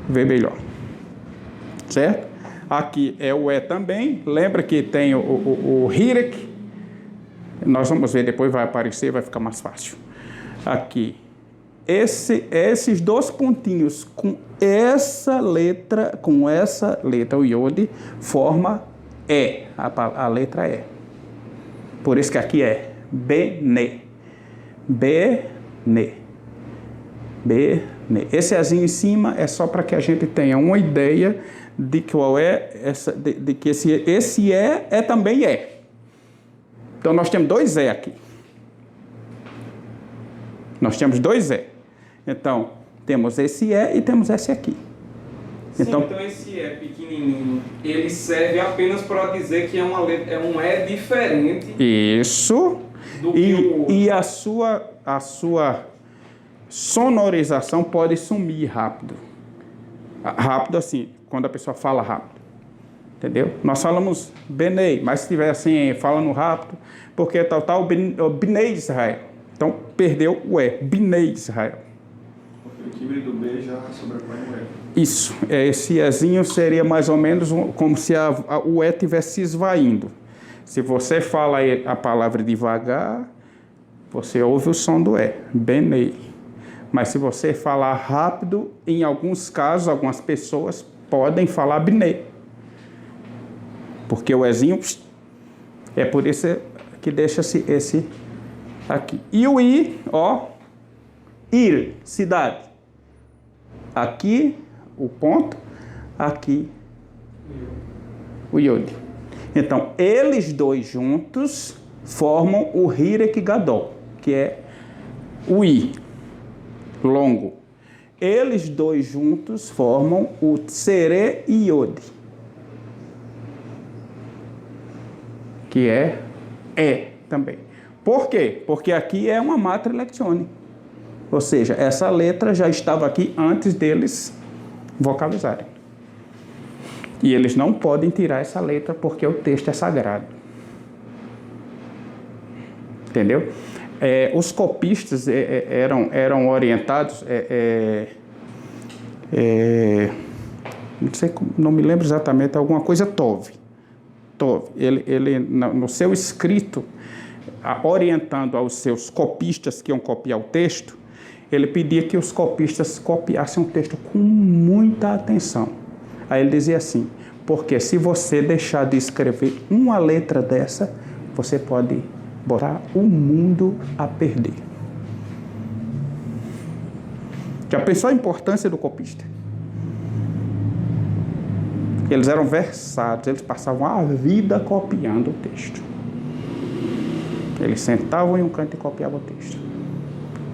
ver melhor. Certo? Aqui é o também. Lembra que tem o Hirek. Nós vamos ver, depois vai aparecer, vai ficar mais fácil. Aqui. Esses 2 pontinhos com essa letra, o Yod, forma a letra E. Por isso que aqui é Bene. Bene. Bene. Esse Ezinho em cima é só para que a gente tenha uma ideia de qual é de que esse é também é. Então nós temos 2 E aqui. Nós temos 2 E. Então, temos esse E e temos esse aqui. Sim, então esse E pequenininho, ele serve apenas para dizer que é um E diferente. Isso. Do que o outro. E a sua sonorização pode sumir rápido. Rápido assim, quando a pessoa fala rápido. Entendeu? Nós falamos Benei, mas se estiver assim, falando rápido, porque o Bnei Israel. Então, perdeu o E, Bnei Israel. Porque o híbrido B já sobrepõe o E. Isso, esse Ezinho seria mais ou menos como se o E estivesse se esvaindo. Se você fala a palavra devagar, você ouve o som do E, Benei. Mas se você falar rápido, em alguns casos, algumas pessoas podem falar Benei. Porque o Ezinho, é por isso que deixa-se esse aqui. E o I, ó, Ir, cidade. Aqui, o ponto, aqui, o Yod. Então, eles dois juntos formam o Hirek Gadol, que é o I, longo. Eles dois juntos formam o Tsere Yod, que é E também. Por quê? Porque aqui é uma matriculazione. Ou seja, essa letra já estava aqui antes deles vocalizarem. E eles não podem tirar essa letra porque o texto é sagrado. Entendeu? Os copistas eram orientados... não sei, não me lembro exatamente, alguma coisa Tov. Ele no seu escrito, orientando aos seus copistas que iam copiar o texto, ele pedia que os copistas copiassem o texto com muita atenção. Aí ele dizia assim, porque se você deixar de escrever uma letra dessa, você pode botar o mundo a perder. Já pensou a importância do copista? Eles eram versados, eles passavam a vida copiando o texto. Eles sentavam em um canto e copiavam o texto.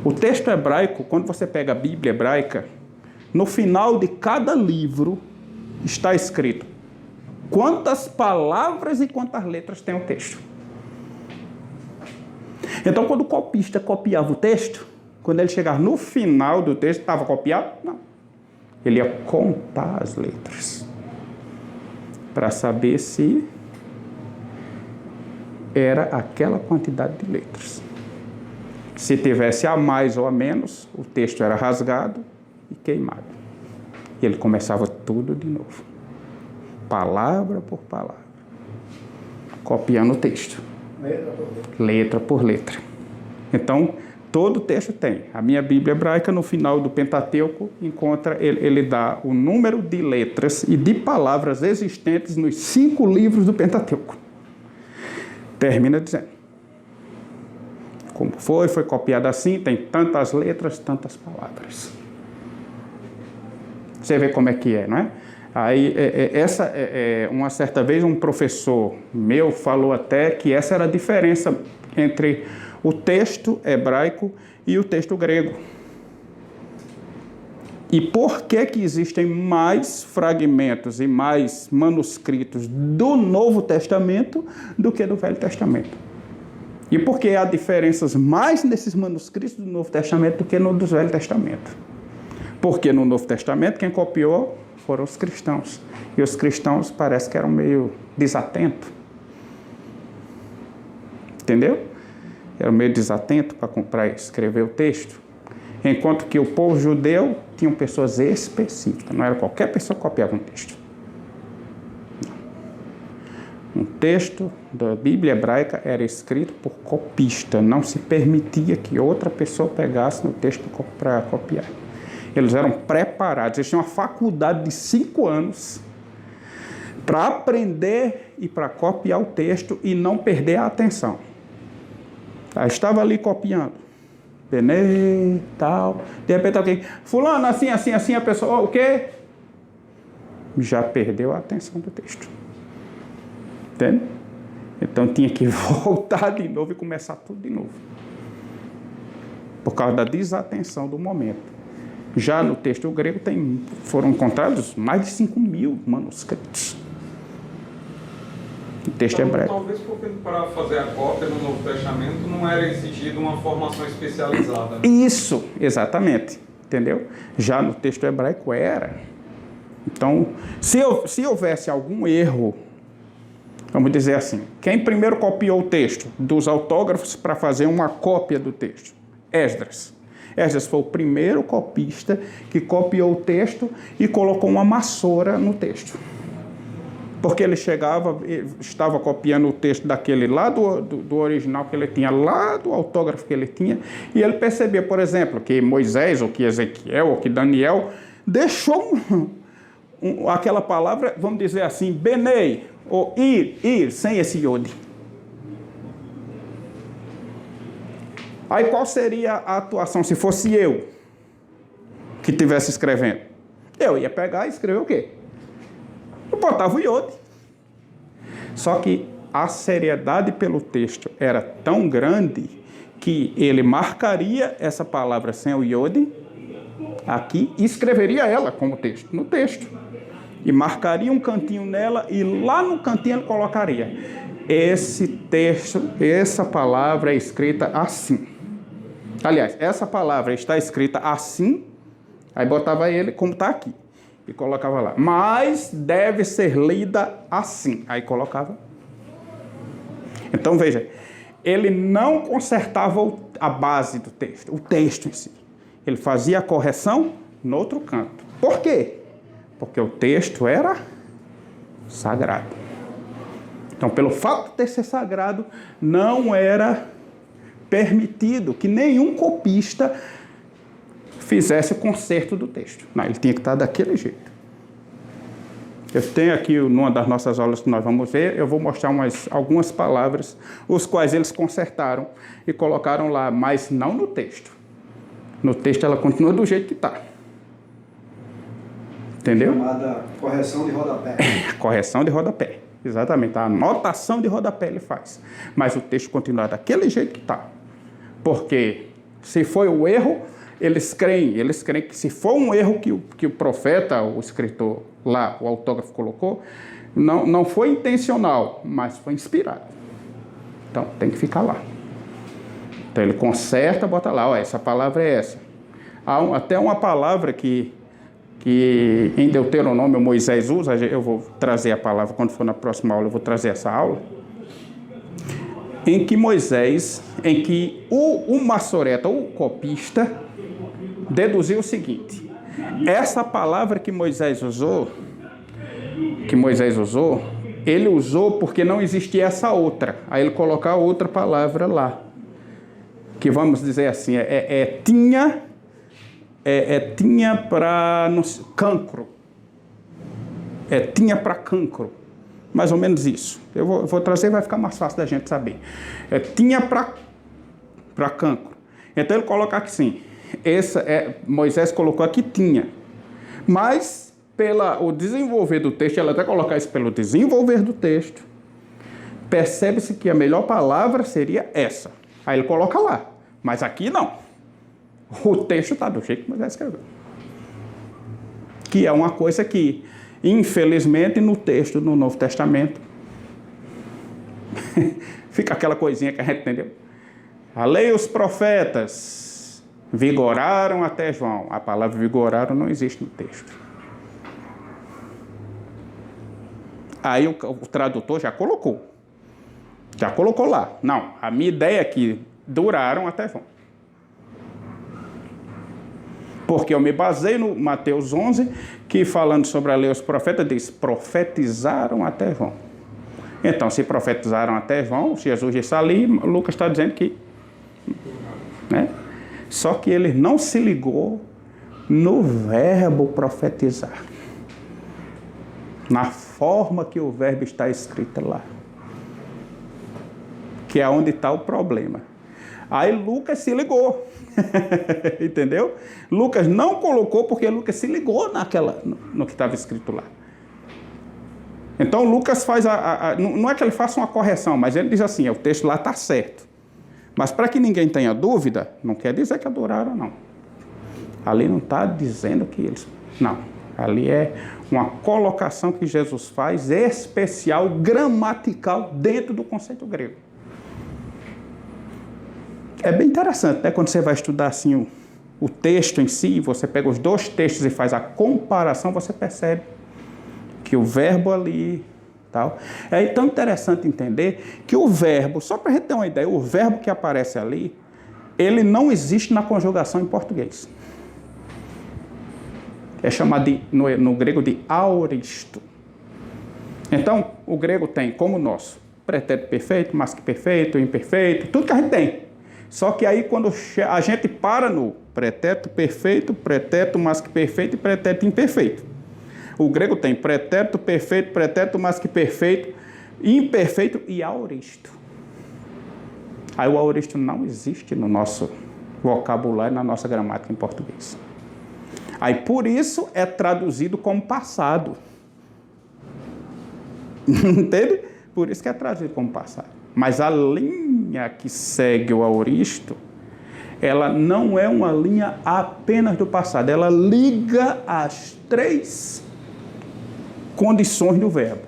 O texto hebraico, quando você pega a Bíblia hebraica, no final de cada livro está escrito quantas palavras e quantas letras tem o texto. Então, quando o copista copiava o texto, quando ele chegava no final do texto, estava copiado? Não. Ele ia contar as letras para saber se era aquela quantidade de letras. Se tivesse a mais ou a menos, o texto era rasgado e queimado. E ele começava tudo de novo, palavra por palavra, copiando o texto, letra por letra. Então, todo texto tem. A minha Bíblia hebraica, no final do Pentateuco, ele dá o número de letras e de palavras existentes nos 5 livros do Pentateuco. Termina dizendo como foi copiado assim, tem tantas letras, tantas palavras. Você vê como é que é, não é? Aí, uma certa vez, um professor meu falou até que essa era a diferença entre o texto hebraico e o texto grego. E por que existem mais fragmentos e mais manuscritos do Novo Testamento do que do Velho Testamento? E por que há diferenças mais nesses manuscritos do Novo Testamento do que no do Velho Testamento? Porque no Novo Testamento quem copiou foram os cristãos. E os cristãos parece que eram meio desatentos. Entendeu? Eram meio desatentos para escrever o texto. Enquanto que o povo judeu tinham pessoas específicas. Não era qualquer pessoa que copiava um texto. Um texto da Bíblia hebraica era escrito por copista. Não se permitia que outra pessoa pegasse no texto para copiar. Eles eram preparados. Eles tinham uma faculdade de 5 anos para aprender e para copiar o texto e não perder a atenção. Aí estava ali copiando. Benê, tal. De repente alguém, fulano, assim, assim, assim, a pessoa, o quê? Já perdeu a atenção do texto. Entende? Então tinha que voltar de novo e começar tudo de novo. Por causa da desatenção do momento. Já no texto grego foram encontrados mais de 5.000 manuscritos. O texto hebraico. Talvez porque para fazer a cópia no Novo Testamento não era exigido uma formação especializada. Né? Isso, exatamente. Entendeu? Já no texto hebraico era. Então, se houvesse algum erro, vamos dizer assim, quem primeiro copiou o texto dos autógrafos para fazer uma cópia do texto? Esdras. Esdras foi o primeiro copista que copiou o texto e colocou uma vassoura no texto. Porque ele estava copiando o texto daquele lá do original que ele tinha, lá do autógrafo que ele tinha, e ele percebia, por exemplo, que Moisés, ou que Ezequiel, ou que Daniel, deixou aquela palavra, vamos dizer assim, benei, ou ir, sem esse iode. Aí qual seria a atuação se fosse eu que estivesse escrevendo? Eu ia pegar e escrever o quê? Eu botava o iode. Só que a seriedade pelo texto era tão grande que ele marcaria essa palavra sem o iode aqui e escreveria ela como texto, no texto. E marcaria um cantinho nela e lá no cantinho ele colocaria: esse texto, essa palavra é escrita assim. Aliás, essa palavra está escrita assim, aí botava ele como está aqui. E colocava lá. Mas deve ser lida assim. Aí colocava. Então, veja. Ele não consertava a base do texto. O texto em si. Ele fazia a correção no outro canto. Por quê? Porque o texto era sagrado. Então, pelo fato de ser sagrado, não era permitido que nenhum copista fizesse o conserto do texto. Não, ele tinha que estar daquele jeito. Eu tenho aqui, numa das nossas aulas que nós vamos ver, eu vou mostrar algumas palavras, os quais eles consertaram e colocaram lá, mas não no texto. No texto ela continua do jeito que está. Entendeu? Chamada correção de rodapé. Correção de rodapé, exatamente. A anotação de rodapé ele faz. Mas o texto continua daquele jeito que está. Porque se foi o erro, eles creem que se for um erro que o profeta, o escritor lá, o autógrafo colocou, não foi intencional, mas foi inspirado. Então, tem que ficar lá. Então, ele conserta, bota lá, ó, essa palavra é essa. Há até uma palavra que em Deuteronômio Moisés usa, eu vou trazer a palavra quando for na próxima aula, eu vou trazer essa aula, em que o maçoreta, o copista, deduziu o seguinte: essa palavra que Moisés usou, ele usou porque não existia essa outra. Aí ele colocar outra palavra lá, que vamos dizer assim, tinha para cancro. Tinha para cancro. Mais ou menos isso. Eu vou trazer, vai ficar mais fácil da gente saber. Tinha para cancro. Então ele coloca aqui sim. Moisés colocou aqui tinha. Mas, o desenvolver do texto, ela até colocar isso pelo desenvolver do texto, percebe-se que a melhor palavra seria essa. Aí ele coloca lá. Mas aqui não. O texto está do jeito que Moisés escreveu. Que é uma coisa que, infelizmente, no texto, no Novo Testamento, fica aquela coisinha que a gente entendeu. A lei e os profetas vigoraram até João. A palavra vigoraram não existe no texto. Aí o tradutor já colocou lá. Não, a minha ideia é que duraram até João. Porque eu me baseio no Mateus 11, que falando sobre a lei e os profetas, diz, profetizaram até João. Então, se profetizaram até João, Jesus disse ali, Lucas está dizendo que... Né? Só que ele não se ligou no verbo profetizar. Na forma que o verbo está escrito lá. Que é onde está o problema. Aí Lucas se ligou. Entendeu? Lucas não colocou porque Lucas se ligou no que estava escrito lá. Então Lucas faz não é que ele faça uma correção, mas ele diz assim, o texto lá está certo. Mas para que ninguém tenha dúvida, não quer dizer que adoraram, não. Ali não está dizendo que eles... Não. Ali é uma colocação que Jesus faz especial, gramatical, dentro do conceito grego. É bem interessante, né? Quando você vai estudar assim o texto em si, você pega os dois textos e faz a comparação, você percebe que o verbo ali, tal. É tão interessante entender que o verbo, só para a gente ter uma ideia, o verbo que aparece ali, ele não existe na conjugação em português. É chamado no grego de aoristo. Então, o grego tem como nosso pretérito perfeito, mais que perfeito, imperfeito, tudo que a gente tem. Só que aí quando a gente para no pretérito perfeito, pretérito mais que perfeito e pretérito imperfeito. O grego tem pretérito perfeito, pretérito mais que perfeito, imperfeito e aoristo. Aí o aoristo não existe no nosso vocabulário, na nossa gramática em português. Aí por isso é traduzido como passado. Entende? Por isso que é traduzido como passado. Mas a linha que segue o aoristo, ela não é uma linha apenas do passado. Ela liga as 3 condições do verbo: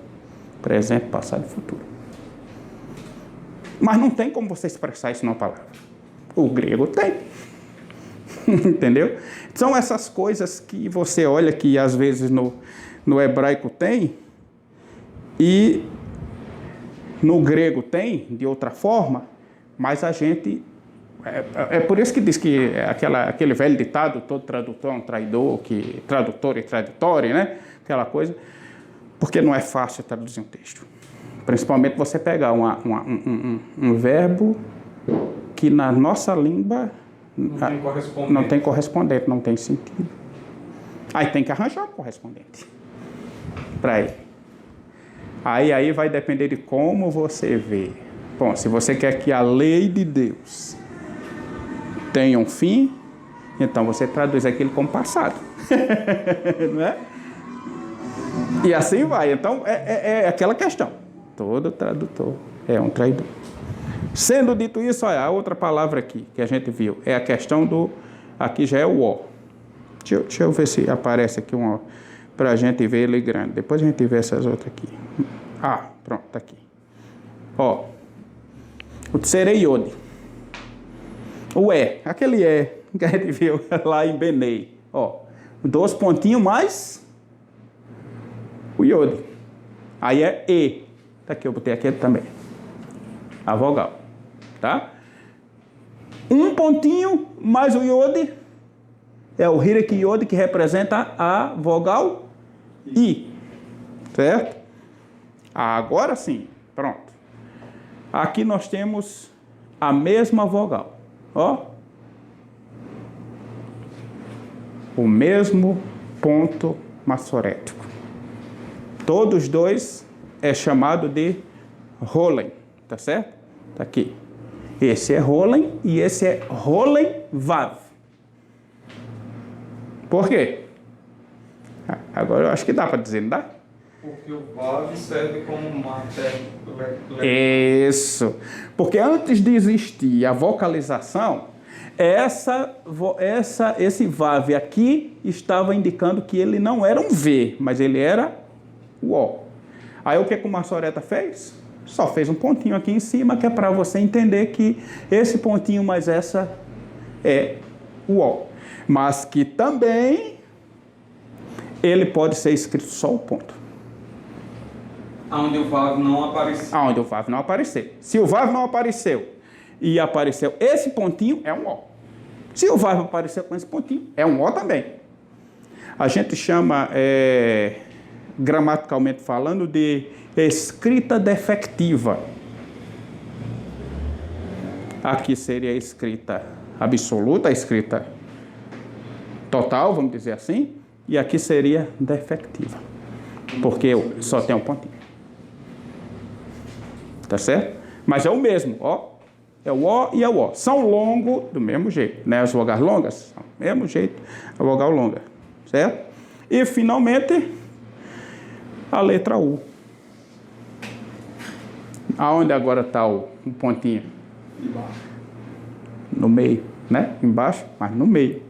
presente, passado e futuro. Mas não tem como você expressar isso numa palavra. O grego tem. Entendeu? São essas coisas que você olha que às vezes no hebraico tem e no grego tem de outra forma, mas a gente... É por isso que diz que aquele velho ditado, todo tradutor é um traidor, que tradutor e tradutório, né? Aquela coisa, porque não é fácil traduzir um texto. Principalmente você pegar um verbo que na nossa língua não tem correspondente, não tem sentido. Aí tem que arranjar um correspondente para ele. Aí vai depender de como você vê. Bom, se você quer que a lei de Deus tenha um fim, então você traduz aquilo como passado. Não é? E assim vai. Então, é aquela questão. Todo tradutor é um traidor. Sendo dito isso, olha, a outra palavra aqui que a gente viu é a questão do... Aqui já é o ó. Deixa eu ver se aparece aqui uma... Para a gente ver ele grande. Depois a gente vê essas outras aqui. Ah, pronto, tá aqui. Ó. O tsereiode. O aquele que a gente viu lá em Benei. Ó. 2 pontinhos mais o iode. Aí é e. Tá aqui, eu botei aquele também. A vogal. Tá? 1 pontinho mais o iode. É o hireki iode que representa a vogal I. Certo? Agora sim. Pronto. Aqui nós temos a mesma vogal. Ó. O mesmo ponto maçorético. Todos dois é chamado de Rolen. Tá certo? Tá aqui. Esse é Rolen e esse é Rolen Vav. Por quê? Agora eu acho que dá para dizer, não dá? Porque o Vav serve como matéria. Isso. Porque antes de existir a vocalização, esse Vav aqui estava indicando que ele não era um V, mas ele era o O. Aí o que o Massoreta fez? Só fez um pontinho aqui em cima, que é para você entender que esse pontinho mais essa é o O. Mas que também ele pode ser escrito só o ponto. Onde o Vav não apareceu. Onde o Vav não apareceu. Se o Vav não apareceu e apareceu esse pontinho, é um O. Se o Vav apareceu com esse pontinho, é um O também. A gente chama, gramaticalmente falando, de escrita defectiva. Aqui seria a escrita absoluta, a escrita total, vamos dizer assim, e aqui seria defectiva, porque só tem um pontinho. Tá certo? Mas é o mesmo, ó. É o O e é o O. São longos do mesmo jeito, né? As vogais longas, são do mesmo jeito, a vogal longa, certo? E, finalmente, a letra U. Aonde agora está o pontinho? Embaixo. No meio, né? Embaixo, mas no meio.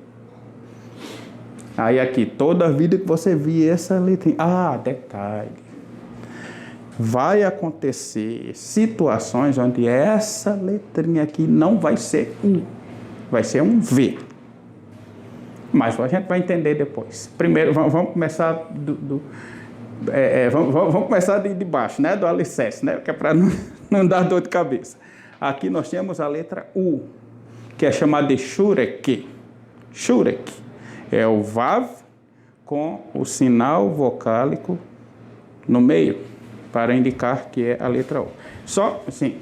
Aí aqui, toda a vida que você via essa letrinha. Ah, detalhe. Vai acontecer situações onde essa letrinha aqui não vai ser U. Vai ser um V. Mas a gente vai entender depois. Primeiro, vamos começar vamos começar de baixo, né? Do alicerce, né? Que é para não dar dor de cabeça. Aqui nós temos a letra U. que é chamado de shurek. Shurek é o vav com o sinal vocálico no meio, para indicar que é a letra O. Só assim.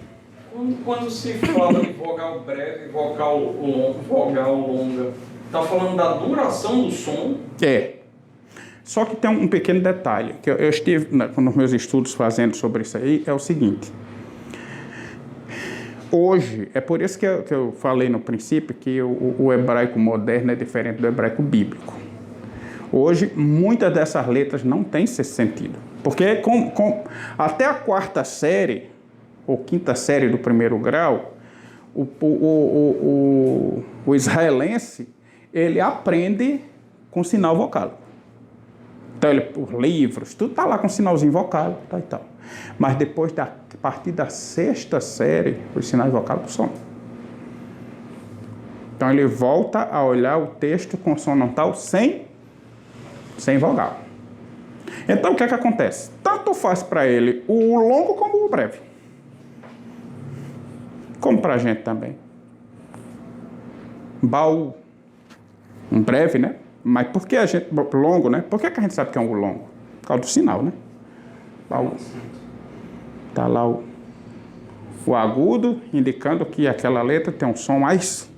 Quando se fala de vogal breve e vogal longa, está falando da duração do som? É. Só que tem um pequeno detalhe, que eu estive nos meus estudos fazendo sobre isso aí, é o seguinte. Hoje, é por isso que eu falei no princípio que o hebraico moderno é diferente do hebraico bíblico. Hoje, muitas dessas letras não têm esse sentido. Porque até a quarta série, ou quinta série do primeiro grau, o israelense, ele aprende com sinal vocálico. Então, os livros, tudo está lá com sinalzinho vocálico e tal. Mas depois, a partir da sexta série, os sinais vocálicos somem. Então, ele volta a olhar o texto consonantal sem vogal. Então, o que é que acontece? Tanto faz para ele o longo como o breve. Como para a gente também. Baú. Um breve, né? Mas por que a gente... Longo, né? Por que a gente sabe que é um longo? Por causa do sinal, né? Baú. Está lá o agudo, indicando que aquela letra tem um som mais...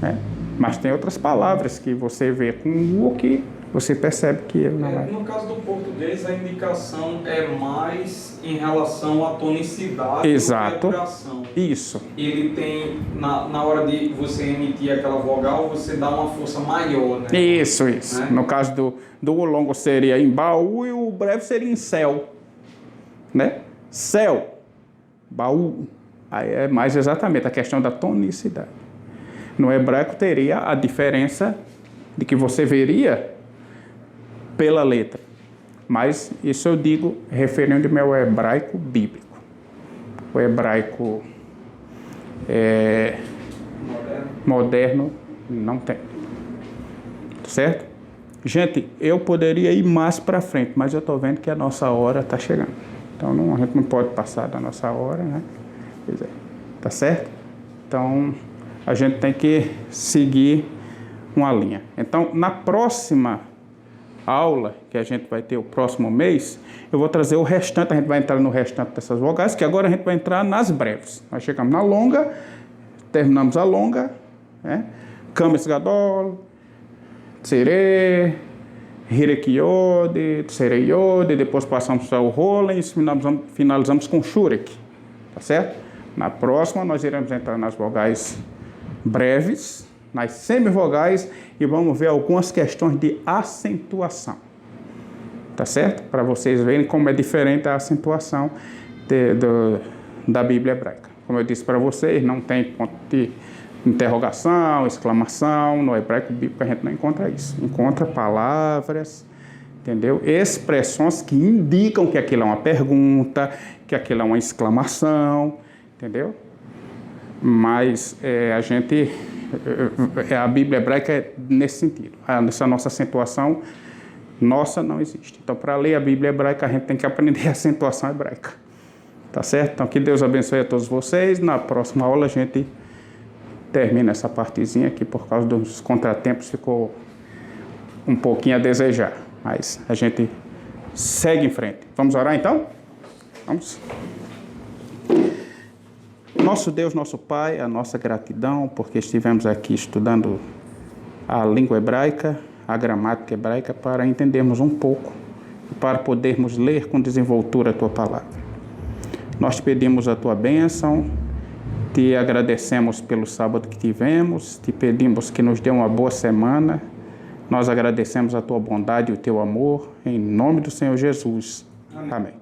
Né? Mas tem outras palavras que você vê com o que você percebe que ele não é. No caso do português, a indicação é mais em relação à tonicidade. Exato. Do que a duração. Isso. Ele tem, na hora de você emitir aquela vogal, você dá uma força maior, né? Isso. Né? No caso do longo seria em baú e o breve seria em céu. Né? Céu. Baú. Aí é mais exatamente a questão da tonicidade. No hebraico teria a diferença de que você veria pela letra. Mas isso eu digo referindo-me ao hebraico bíblico. O hebraico moderno não tem. Certo? Gente, eu poderia ir mais para frente, mas eu estou vendo que a nossa hora está chegando. Então a gente não pode passar da nossa hora, né? Pois é. Tá certo? Então a gente tem que seguir uma linha. Então, na próxima aula, que a gente vai ter o próximo mês, eu vou trazer o restante, a gente vai entrar no restante dessas vogais, que agora a gente vai entrar nas breves. Nós chegamos na longa, terminamos a longa, né? Kames Gadol, Tsere, Hirekiode, Tsereiode, depois passamos para o Rolen e finalizamos com Shurek, tá certo? Na próxima nós iremos entrar nas vogais breves, nas semivogais e vamos ver algumas questões de acentuação, tá certo? Para vocês verem como é diferente a acentuação da Bíblia hebraica. Como eu disse para vocês, não tem ponto de interrogação, exclamação. No hebraico bíblico a gente não encontra isso. Encontra palavras, entendeu? Expressões que indicam que aquilo é uma pergunta, que aquilo é uma exclamação, entendeu? Mas a Bíblia hebraica é nesse sentido. Essa nossa acentuação nossa não existe. Então, para ler a Bíblia hebraica, a gente tem que aprender a acentuação hebraica. Tá certo? Então, que Deus abençoe a todos vocês. Na próxima aula, a gente termina essa partezinha que, por causa dos contratempos, ficou um pouquinho a desejar. Mas a gente segue em frente. Vamos orar, então? Vamos. Nosso Deus, nosso Pai, a nossa gratidão, porque estivemos aqui estudando a língua hebraica, a gramática hebraica, para entendermos um pouco, para podermos ler com desenvoltura a Tua palavra. Nós te pedimos a Tua bênção, te agradecemos pelo sábado que tivemos, te pedimos que nos dê uma boa semana. Nós agradecemos a Tua bondade e o Teu amor, em nome do Senhor Jesus. Amém.